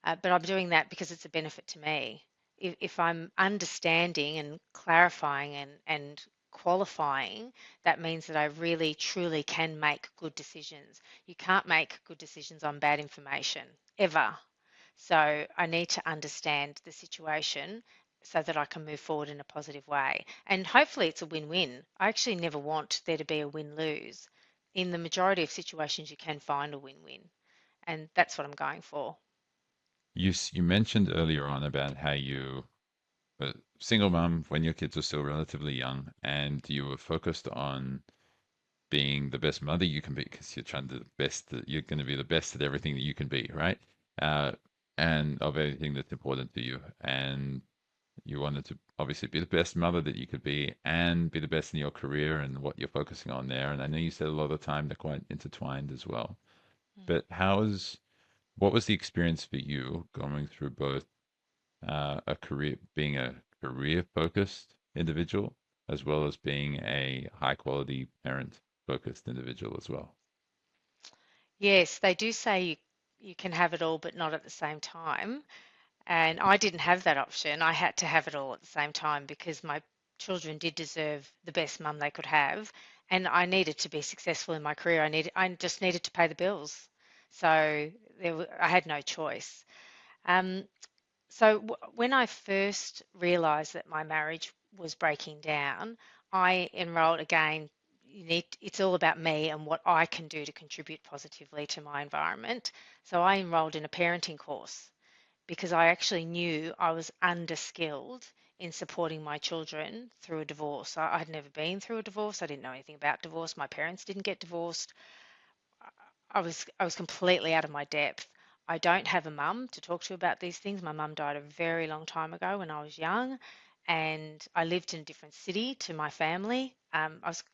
but I'm doing that because it's a benefit to me. If I'm understanding and clarifying and qualifying, that means that I really truly can make good decisions. You can't make good decisions on bad information, ever. So I need to understand the situation so that I can move forward in a positive way. And hopefully it's a win-win. I actually never want there to be a win-lose. In the majority of situations, you can find a win-win, and that's what I'm going for. You mentioned earlier on about how you were single mom when your kids were still relatively young, and you were focused on being the best mother you can be because you're trying to the best that you're going to be the best at everything that you can be, right? Uh, and of everything that's important to you. And you wanted to obviously be the best mother that you could be and be the best in your career and what you're focusing on there. And I know you said a lot of the time they're quite intertwined as well. Mm. But what was the experience for you going through both being a career focused individual, as well as being a high quality parent focused individual as well? Yes, they do say you can have it all, but not at the same time. And I didn't have that option. I had to have it all at the same time because my children did deserve the best mum they could have, and I needed to be successful in my career. I just needed to pay the bills. So I had no choice. Um, so when I first realised that my marriage was breaking down, I enrolled again. It's all about me and what I can do to contribute positively to my environment. So I enrolled in a parenting course because I actually knew I was underskilled in supporting my children through a divorce. I had never been through a divorce. I didn't know anything about divorce. My parents didn't get divorced. I was completely out of my depth. I don't have a mum to talk to about these things. My mum died a very long time ago when I was young, and I lived in a different city to my family. I was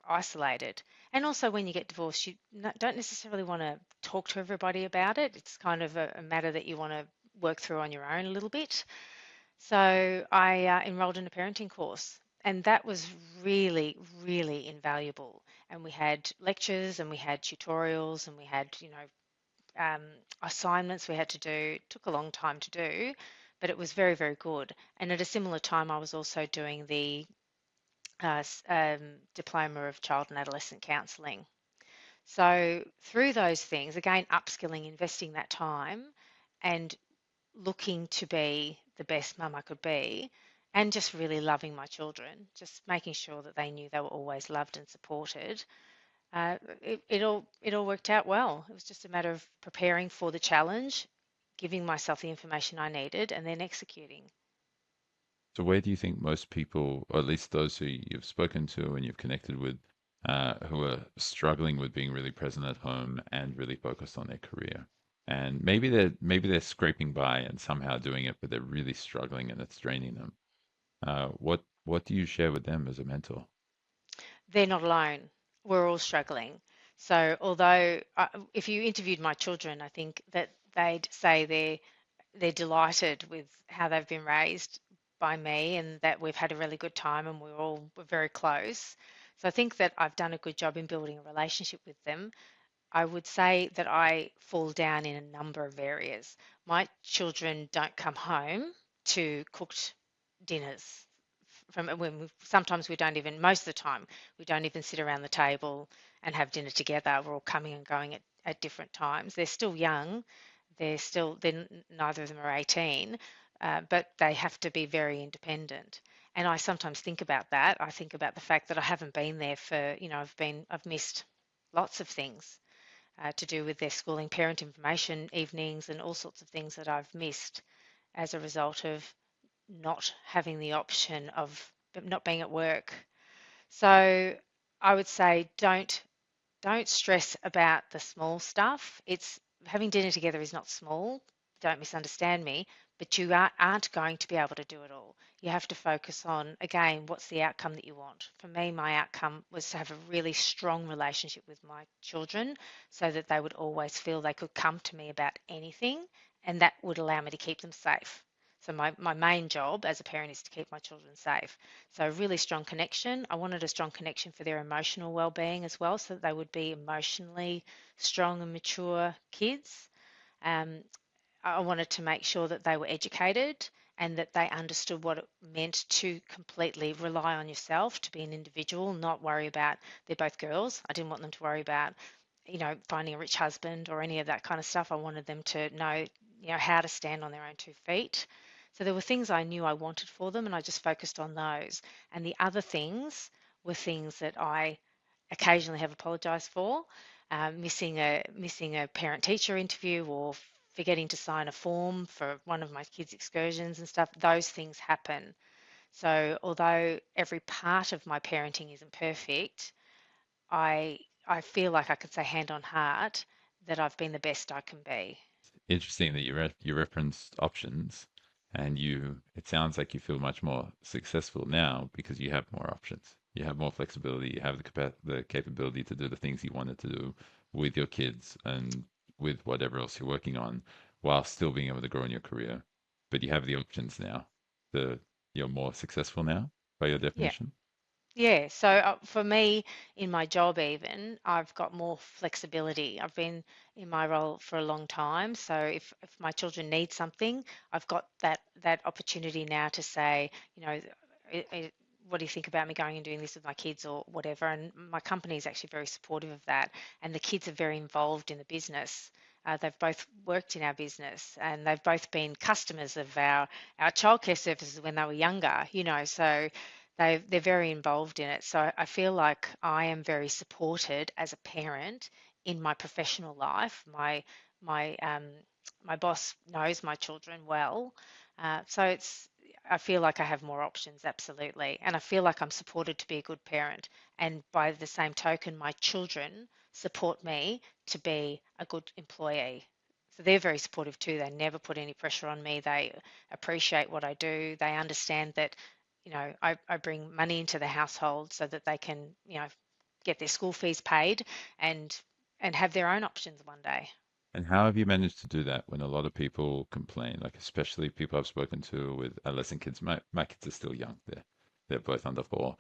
isolated. And also, when you get divorced, you don't necessarily want to talk to everybody about it. It's kind of a matter that you want to work through on your own a little bit. So I enrolled in a parenting course, and that was really, really invaluable. And we had lectures, and we had tutorials, and we had, um, assignments we had to do. It took a long time to do, but it was very, very good. And at a similar time, I was also doing the diploma of child and adolescent counselling. So through those things, again, upskilling, investing that time, and looking to be the best mum I could be, and just really loving my children, just making sure that they knew they were always loved and supported. It all worked out well. It was just a matter of preparing for the challenge, giving myself the information I needed, and then executing. So where do you think most people, or at least those who you've spoken to and you've connected with, who are struggling with being really present at home and really focused on their career? And maybe they're scraping by and somehow doing it, but they're really struggling and it's draining them. What do you share with them as a mentor? They're not alone. We're all struggling. So, although if you interviewed my children, I think that they'd say they're delighted with how they've been raised by me and that we've had a really good time and we're very close. So I think that I've done a good job in building a relationship with them. I would say that I fall down in a number of areas. My children don't come home to cooked dinners from when sometimes we don't even, most of the time, we don't even sit around the table and have dinner together. We're all coming and going at different times. They're still young. Neither of them are 18, but they have to be very independent. And I sometimes think about that. I think about the fact that I haven't been there for, I've missed lots of things to do with their schooling, parent information evenings, and all sorts of things that I've missed as a result of not having the option of not being at work. So I would say don't stress about the small stuff. It's having dinner together is not small. Don't misunderstand me, but aren't going to be able to do it all. You have to focus on, again, what's the outcome that you want. For me, my outcome was to have a really strong relationship with my children so that they would always feel they could come to me about anything, and that would allow me to keep them safe. So my main job as a parent is to keep my children safe. So a really strong connection. I wanted a strong connection for their emotional well-being as well, so that they would be emotionally strong and mature kids. Um, I wanted to make sure that they were educated and that they understood what it meant to completely rely on yourself, to be an individual, not worry about, they're both girls. I didn't want them to worry about, finding a rich husband or any of that kind of stuff. I wanted them to know, how to stand on their own 2 feet. So there were things I knew I wanted for them, and I just focused on those. And the other things were things that I occasionally have apologized for, missing a parent-teacher interview or forgetting to sign a form for one of my kids' excursions and stuff. Those things happen. So although every part of my parenting isn't perfect, I I feel like I could say hand on heart that I've been the best I can be. Interesting that you referenced options, and it sounds like you feel much more successful now because you have more options. You have more flexibility. You have the capability to do the things you wanted to do with your kids and with whatever else you're working on, while still being able to grow in your career. But you have the options now. The You're more successful now by your Yeah. definition. Yeah, so for me, in my job even, I've got more flexibility. I've been in my role for a long time, so if my children need something, I've got that opportunity now to say, what do you think about me going and doing this with my kids or whatever? And my company is actually very supportive of that, and the kids are very involved in the business. They've both worked in our business, and they've both been customers of our childcare services when they were younger, so they're very involved in it. So I feel like I am very supported as a parent in my professional life. My boss knows my children well, so I feel like I have more options, absolutely, and I feel like I'm supported to be a good parent. And by the same token, my children support me to be a good employee. So they're very supportive too. They never put any pressure on me. They appreciate what I do. They understand that I bring money into the household so that they can, get their school fees paid and have their own options one day. And how have you managed to do that when a lot of people complain, like especially people I've spoken to with adolescent kids? My kids are still young. They're both under 4.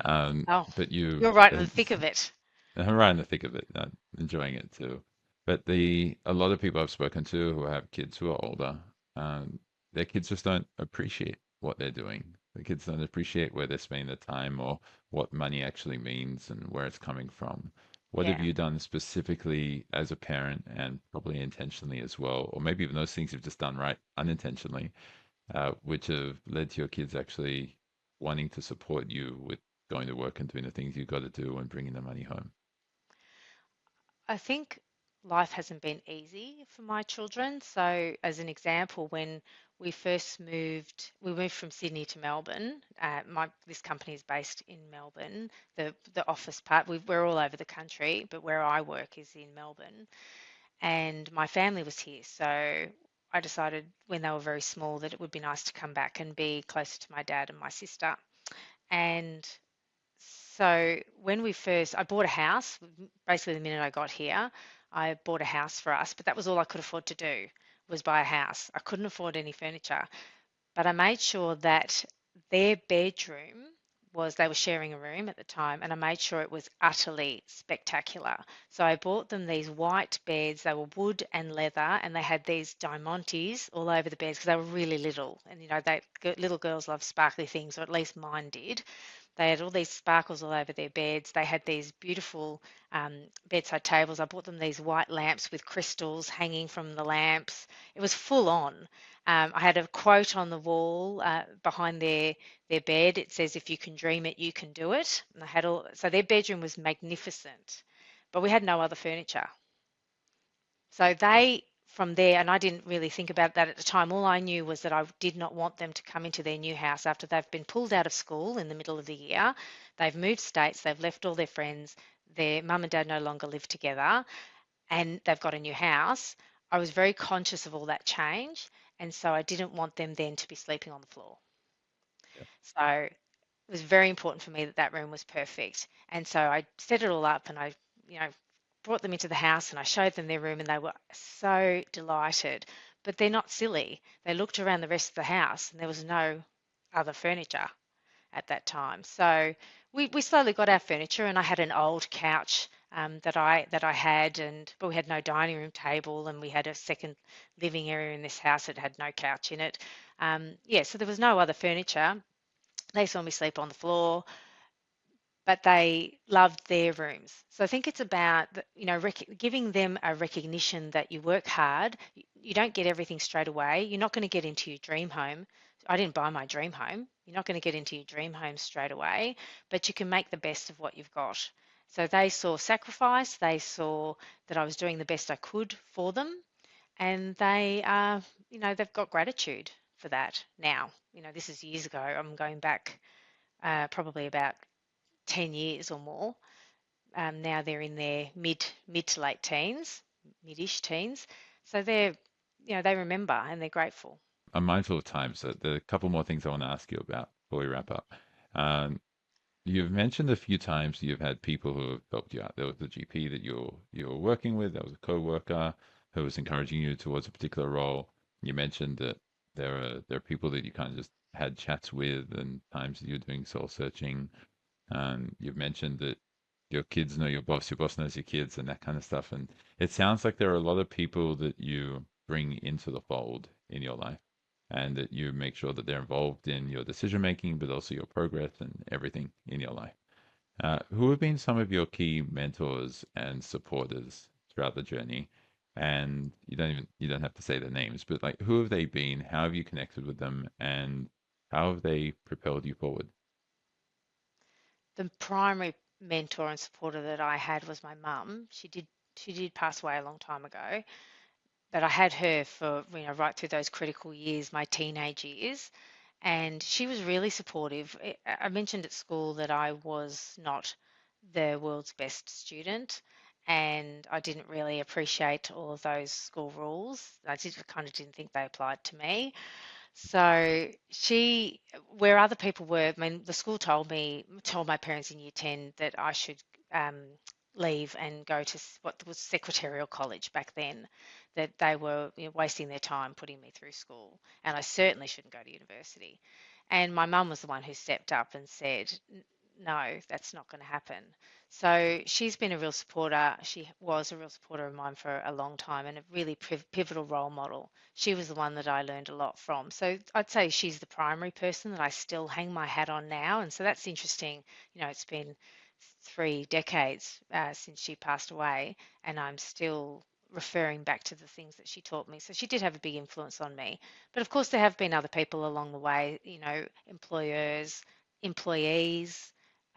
Oh, But you you're right in the thick of it. I'm right in the thick of it, enjoying it too. But a lot of people I've spoken to who have kids who are older, um, their kids just don't appreciate what they're doing. The kids don't appreciate where they're spending their time or what money actually means and where it's coming from. What have Yeah. you done specifically as a parent and probably intentionally as well, or maybe even those things you've just done right unintentionally, which have led to your kids actually wanting to support you with going to work and doing the things you've got to do and bringing the money home? I think life hasn't been easy for my children. So, as an example, when we moved from Sydney to Melbourne. This company is based in Melbourne. The office part, we're all over the country, but where I work is in Melbourne. And my family was here, so I decided when they were very small that it would be nice to come back and be closer to my dad and my sister. And so I bought a house, basically the minute I got here, I bought a house for us, but that was all I could afford to do was buy a house. I couldn't afford any furniture, but I made sure that their bedroom they were sharing a room at the time, and I made sure it was utterly spectacular. So I bought them these white beds. They were wood and leather, and they had these diamantes all over the beds because they were really little. And little girls love sparkly things, or at least mine did. They had all these sparkles all over their beds. They had these beautiful bedside tables. I bought them these white lamps with crystals hanging from the lamps. It was full on. I had a quote on the wall behind their bed. It says, "If you can dream it, you can do it." And I had so their bedroom was magnificent, but we had no other furniture. So from there, and I didn't really think about that at the time. All I knew was that I did not want them to come into their new house after they've been pulled out of school in the middle of the year. They've moved states, they've left all their friends, their mum and dad no longer live together, and they've got a new house. I was very conscious of all that change, and so I didn't want them then to be sleeping on the floor. Yep. So it was very important for me that that room was perfect. And so I set it all up and you know, brought them into the house and I showed them their room and they were so delighted. But they're not silly. They looked around the rest of the house and there was no other furniture at that time. So we slowly got our furniture and I had an old couch that I had but we had no dining room table and we had a second living area in this house that had no couch in it. Yeah, so there was no other furniture. They saw me sleep on the floor, but they loved their rooms. So I think it's about, giving them a recognition that you work hard. You don't get everything straight away. You're not going to get into your dream home. I didn't buy my dream home. You're not going to get into your dream home straight away, but you can make the best of what you've got. So they saw sacrifice. They saw that I was doing the best I could for them, and they've got gratitude for that now. This is years ago. I'm going back probably about 10 years or more. Now they're in their mid to late teens, mid-ish teens. So they remember and they're grateful. I'm mindful of time, so there are a couple more things I want to ask you about before we wrap up. Um, you've mentioned a few times you've had people who have helped you out. There was the GP that you're working with. There was a co-worker who was encouraging you towards a particular role. You mentioned that there are people that you kind of just had chats with, and times that you're doing soul searching. You've mentioned that your kids know your boss knows your kids, and that kind of stuff. And it sounds like there are a lot of people that you bring into the fold in your life, and that you make sure that they're involved in your decision making, but also your progress and everything in your life. Who have been some of your key mentors and supporters throughout the journey? And you don't have to say their names, but like who have they been? How have you connected with them? And how have they propelled you forward? The primary mentor and supporter that I had was my mum. She did pass away a long time ago, but I had her for right through those critical years, my teenage years, and she was really supportive. I mentioned at school that I was not the world's best student, and I didn't really appreciate all of those school rules. Kind of didn't think they applied to me. So where other people were, I mean, the school told my parents in year 10 that I should um, leave and go to what was secretarial college back then, that they were wasting their time putting me through school, and I certainly shouldn't go to university. And my mum was the one who stepped up and said, no, that's not going to happen. So she's been a real supporter. She was a real supporter of mine for a long time and a really pivotal role model. She was the one that I learned a lot from. So I'd say she's the primary person that I still hang my hat on now. And so that's interesting. It's been 3 decades since she passed away, and I'm still referring back to the things that she taught me. So she did have a big influence on me. But of course, there have been other people along the way, employers, employees,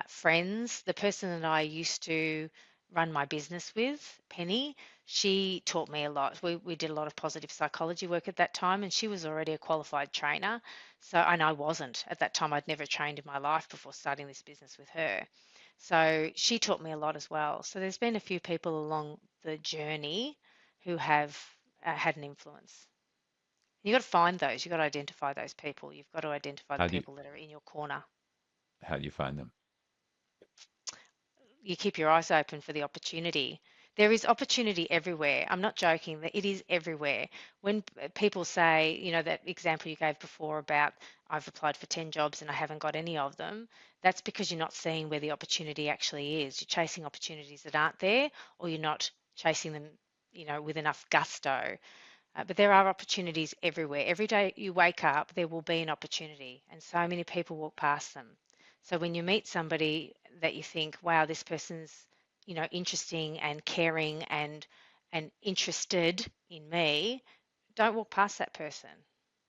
friends. The person that I used to run my business with, Penny, she taught me a lot. We did a lot of positive psychology work at that time, and she was already a qualified trainer. So, and I wasn't. At that time, I'd never trained in my life before starting this business with her. So she taught me a lot as well. So there's been a few people along the journey who have had an influence. You've got to find those. You've got to identify those people. You've got to identify the How do you people that are in your corner. how do you find them? You keep your eyes open for the opportunity. There is opportunity everywhere. I'm not joking that it is everywhere. When people say, that example you gave before about I've applied for 10 jobs and I haven't got any of them, that's because you're not seeing where the opportunity actually is. You're chasing opportunities that aren't there, or you're not chasing them, with enough gusto. But there are opportunities everywhere. Every day you wake up, there will be an opportunity, and so many people walk past them. So when you meet somebody that you think, wow, this person's, interesting and caring and interested in me, don't walk past that person.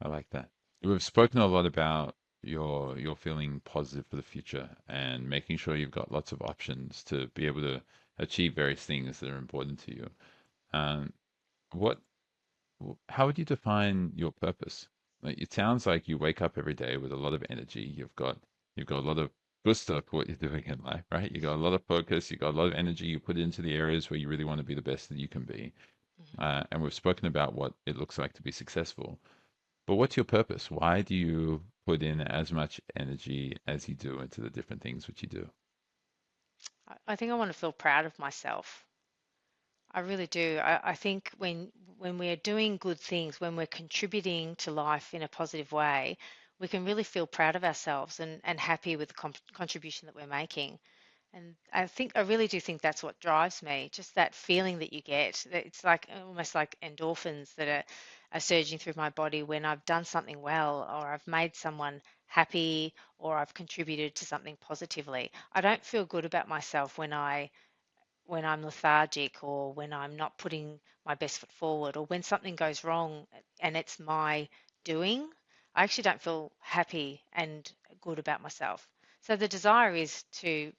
I like that. We've spoken a lot about your feeling positive for the future and making sure you've got lots of options to be able to achieve various things that are important to you. Um, what, how would you define your purpose? Like, it sounds like you wake up every day with a lot of energy. You've got a lot of gusto for what you're doing in life, right? You got a lot of focus. You got a lot of energy. You put it into the areas where you really want to be the best that you can be. Mhm. And we've spoken about what it looks like to be successful. But what's your purpose? Why do you put in as much energy as you do into the different things which you do? I think I want to feel proud of myself. I really do. I think when we're doing good things, when we're contributing to life in a positive way, we can really feel proud of ourselves and happy with the contribution that we're making. And I really do think that's what drives me, just that feeling that you get. That it's like almost like endorphins that are surging through my body when I've done something well, or I've made someone happy, or I've contributed to something positively. I don't feel good about myself when I'm lethargic, or when I'm not putting my best foot forward, or when something goes wrong and it's my doing. I actually don't feel happy and good about myself. So the desire is to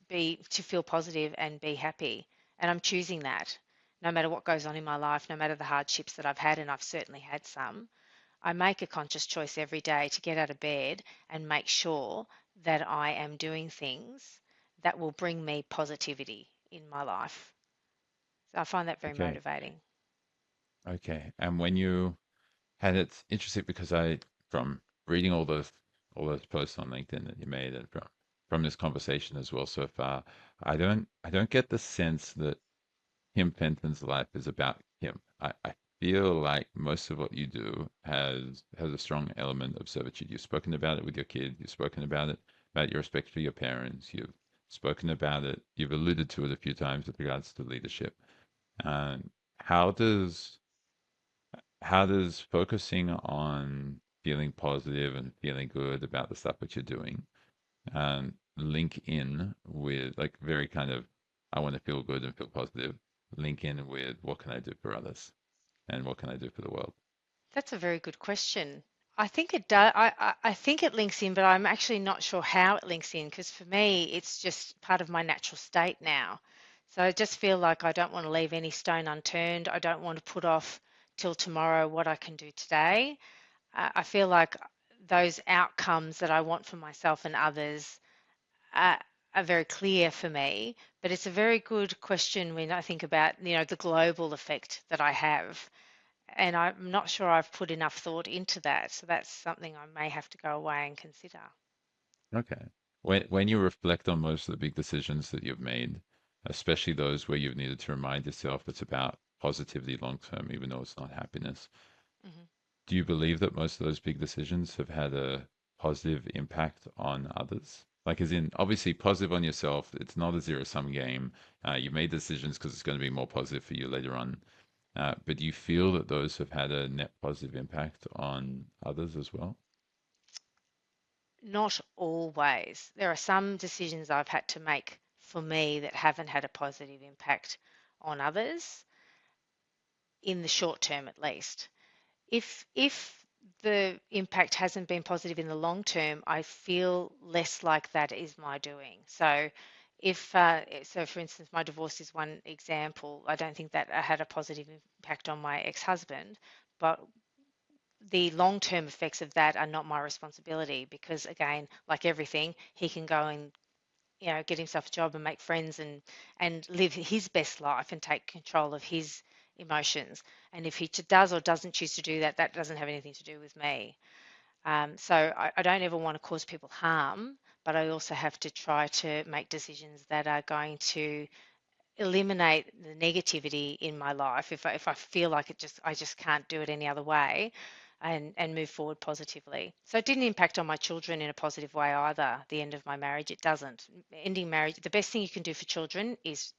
feel positive and be happy. And I'm choosing that. No matter what goes on in my life, no matter the hardships that I've had, and I've certainly had some, I make a conscious choice every day to get out of bed and make sure that I am doing things that will bring me positivity in my life. So I find that very Okay, motivating. okay. And when you had it's interesting because from reading all those posts on LinkedIn that you made and from this conversation as well so far, I don't get the sense that Kim Fenton's life is about him. I feel like most of what you do has a strong element of servitude. You've spoken about it with your kid. You've spoken about it about your respect for your parents. You've spoken about it. You've alluded to it a few times with regards to leadership. Um, how does how does focusing on feeling positive and feeling good about the stuff that you're doing link in with like very kind of I want to feel good and feel positive, link in with what can I do for others and what can I do for the world? That's a very good question. I think it does. I think it links in, but I'm actually not sure how it links in, because for me, it's just part of my natural state now. So I just feel like I don't want to leave any stone unturned. I don't want to put off till tomorrow what I can do today. I feel like those outcomes that I want for myself and others are, are very clear for me. But it's a very good question when I think about, the global effect that I have. And I'm not sure I've put enough thought into that. So that's something I may have to go away and consider. Okay. When you reflect on most of the big decisions that you've made, especially those where you've needed to remind yourself it's about positivity long term, even though it's not happiness, Mhm. do you believe that most of those big decisions have had a positive impact on others? Like, as in, obviously, positive on yourself. It's not a zero-sum game. You made decisions because it's going to be more positive for you later on. But do you feel that those have had a net positive impact on others as well? Not always. There are some decisions I've had to make for me that haven't had a positive impact on others in the short term, at least. If the impact hasn't been positive in the long term, I feel less like that is my doing. So if so for instance, my divorce is one example. I don't think that had a positive impact on my ex-husband, but the long-term effects of that are not my responsibility because, again, like everything, he can go and get himself a job and make friends and live his best life and take control of his emotions. And if he does or doesn't choose to do that, that doesn't have anything to do with me. So I don't ever want to cause people harm, but I also have to try to make decisions that are going to eliminate the negativity in my life if I feel like I just can't do it any other way, and move forward positively. So it didn't impact on my children in a positive way either. The end of my marriage, it doesn't. Ending marriage, the best thing you can do for children is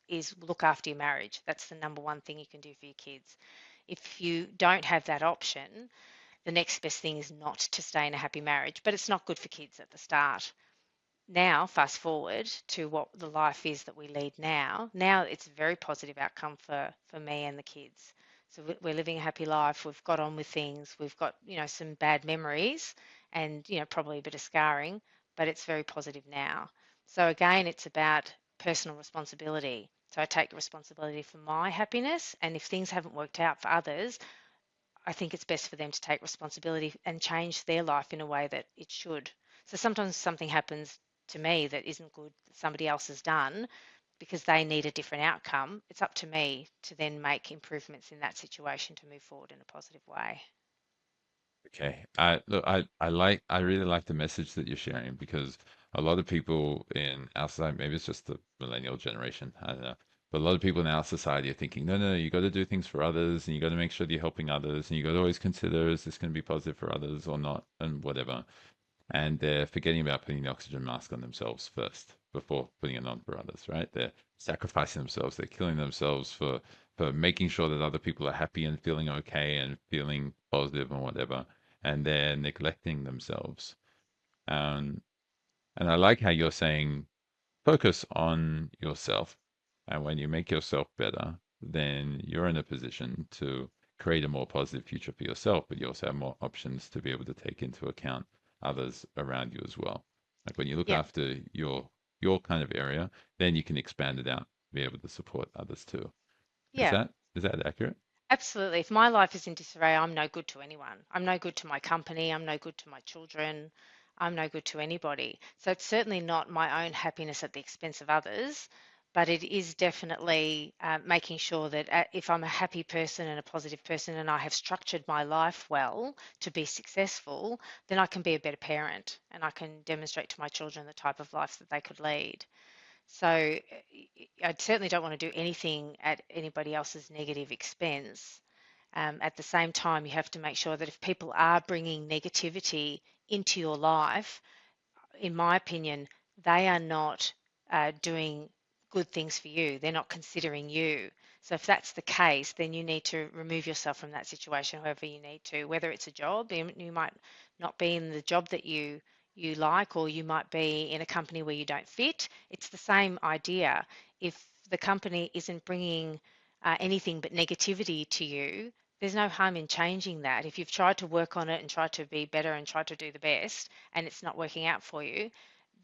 look after your marriage. That's the number one thing you can do for your kids. If you don't have that option, the next best thing is not to stay in a happy marriage, but it's not good for kids at the start. Now, fast forward to what the life is that we lead now. Now it's a very positive outcome for me and the kids. So we're living a happy life. We've got on with things. We've got, some bad memories and, probably a bit of scarring, but it's very positive now. So again, it's about personal responsibility. So I take responsibility for my happiness, and if things haven't worked out for others, I think it's best for them to take responsibility and change their life in a way that it should. So sometimes something happens to me that isn't good that somebody else has done because they need a different outcome. It's up to me to then make improvements in that situation to move forward in a positive way. Okay. Look, I really like the message that you're sharing because a lot of people in our society, maybe it's just the millennial generation, I don't know, but a lot of people in our society are thinking, no, no, you got to do things for others and you got to make sure that you're helping others and you got to always consider, is this going to be positive for others or not, and whatever. And they're forgetting about putting the oxygen mask on themselves first before putting it on for others, right? They're sacrificing themselves, they're killing themselves for making sure that other people are happy and feeling okay and feeling positive and whatever, and they're neglecting themselves. Um, and I like how you're saying focus on yourself. And when you make yourself better, then you're in a position to create a more positive future for yourself, but you also have more options to be able to take into account others around you as well. Like when you look Yeah, after your kind of area, then you can expand it out, be able to support others too. Is yeah. that accurate? Absolutely. If my life is in disarray, I'm no good to anyone. I'm no good to my company. I'm no good to my children. I'm no good to anybody. So it's certainly not my own happiness at the expense of others, but it is definitely making sure that if I'm a happy person and a positive person and I have structured my life well to be successful, then I can be a better parent and I can demonstrate to my children the type of life that they could lead. So I certainly don't want to do anything at anybody else's negative expense. At the same time, you have to make sure that if people are bringing negativity into your life, in my opinion, they are not doing good things for you. They're not considering you. So if that's the case, then you need to remove yourself from that situation, however you need to. Whether it's a job, you might not be in the job that you like, or you might be in a company where you don't fit. It's the same idea. If the company isn't bringing anything but negativity to you, there's no harm in changing that. If you've tried to work on it and tried to be better and tried to do the best, and it's not working out for you,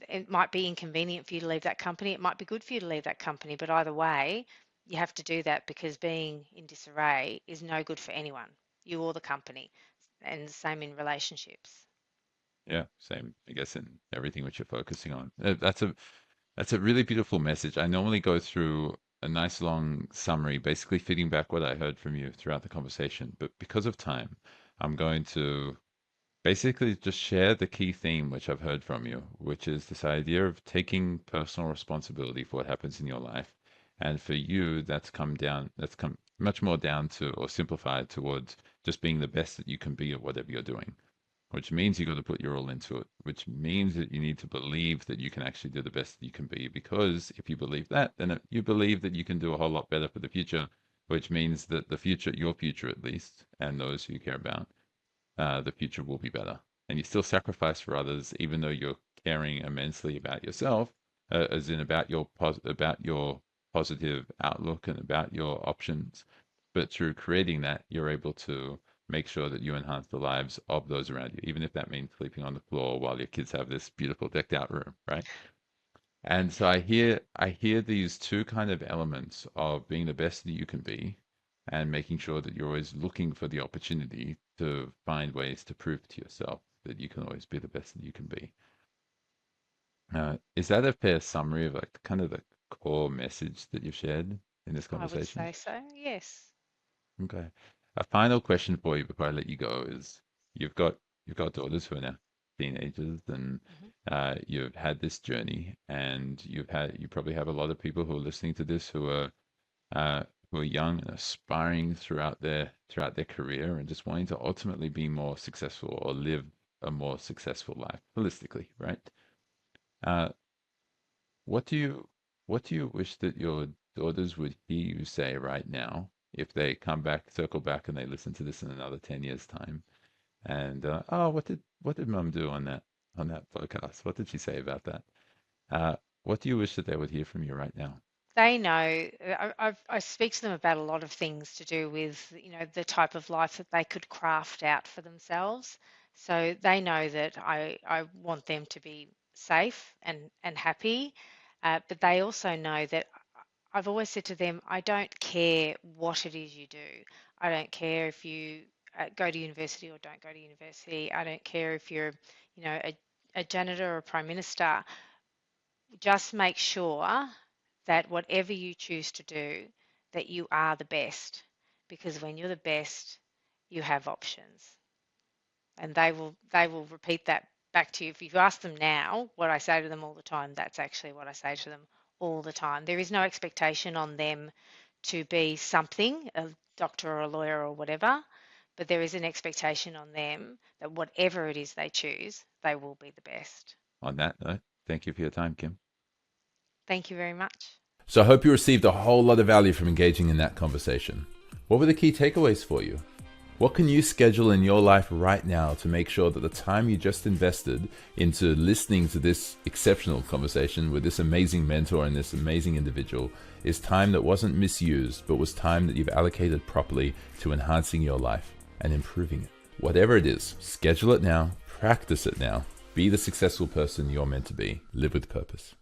it might be inconvenient for you to leave that company. It might be good for you to leave that company, but either way, you have to do that because being in disarray is no good for anyone, you or the company, and the same in relationships. Yeah, same, I guess, in everything which you're focusing on. That's a really beautiful message. I normally go through a nice long summary, basically feeding back what I heard from you throughout the conversation. But because of time, I'm going to basically just share the key theme which I've heard from you, which is this idea of taking personal responsibility for what happens in your life. And for you, that's come much more down to or simplified towards just being the best that you can be at whatever you're doing, which means you got to put your all into it, which means that you need to believe that you can actually do the best that you can be. Because if you believe that, then you believe that you can do a whole lot better for the future, which means that the future, your future at least, and those who you care about, the future will be better. And you still sacrifice for others, even though you're caring immensely about yourself, as in about your positive outlook and about your options. But through creating that, you're able to make sure that you enhance the lives of those around you, even if that means sleeping on the floor while your kids have this beautiful decked out room, right? And so I hear these two kind of elements of being the best that you can be and making sure that you're always looking for the opportunity to find ways to prove to yourself that you can always be the best that you can be. Is that a fair summary of like kind of the core message that you've shared in this I would conversation? say so, yes. Okay. A final question for you before I let you go is you've got you've got daughters who are now teenagers and Mhm. you've had this journey and you probably have a lot of people who are listening to this uh, who are young and aspiring throughout their career and just wanting to ultimately be more successful or live a more successful life holistically, right? Uh, what do you what do you wish that your daughters would hear you say right now if they come back, circle back, and they listen to this in another 10 years' time? And oh, what did Mum do on that podcast? What did she say about that? What do you wish that they would hear from you right now? They know, I speak to them about a lot of things to do with, the type of life that they could craft out for themselves. So they know that I want them to be safe and happy. But they also know that I've always said to them, I don't care what it is you do. I don't care if you go to university or don't go to university. I don't care if you're, a janitor or a prime minister. Just make sure that whatever you choose to do, that you are the best. Because when you're the best, you have options. And they will repeat that back to you. If you ask them now what I say to them all the time, that's actually what I say to them all the time. There is no expectation on them to be something, a doctor or a lawyer or whatever, but there is an expectation on them that whatever it is they choose, they will be the best. On that note, thank you for your time, Kim. Thank you very much. So I hope you received a whole lot of value from engaging in that conversation. What were the key takeaways for you? What can you schedule in your life right now to make sure that the time you just invested into listening to this exceptional conversation with this amazing mentor and this amazing individual is time that wasn't misused, but was time that you've allocated properly to enhancing your life and improving it? Whatever it is, schedule it now, practice it now, be the successful person you're meant to be, live with purpose.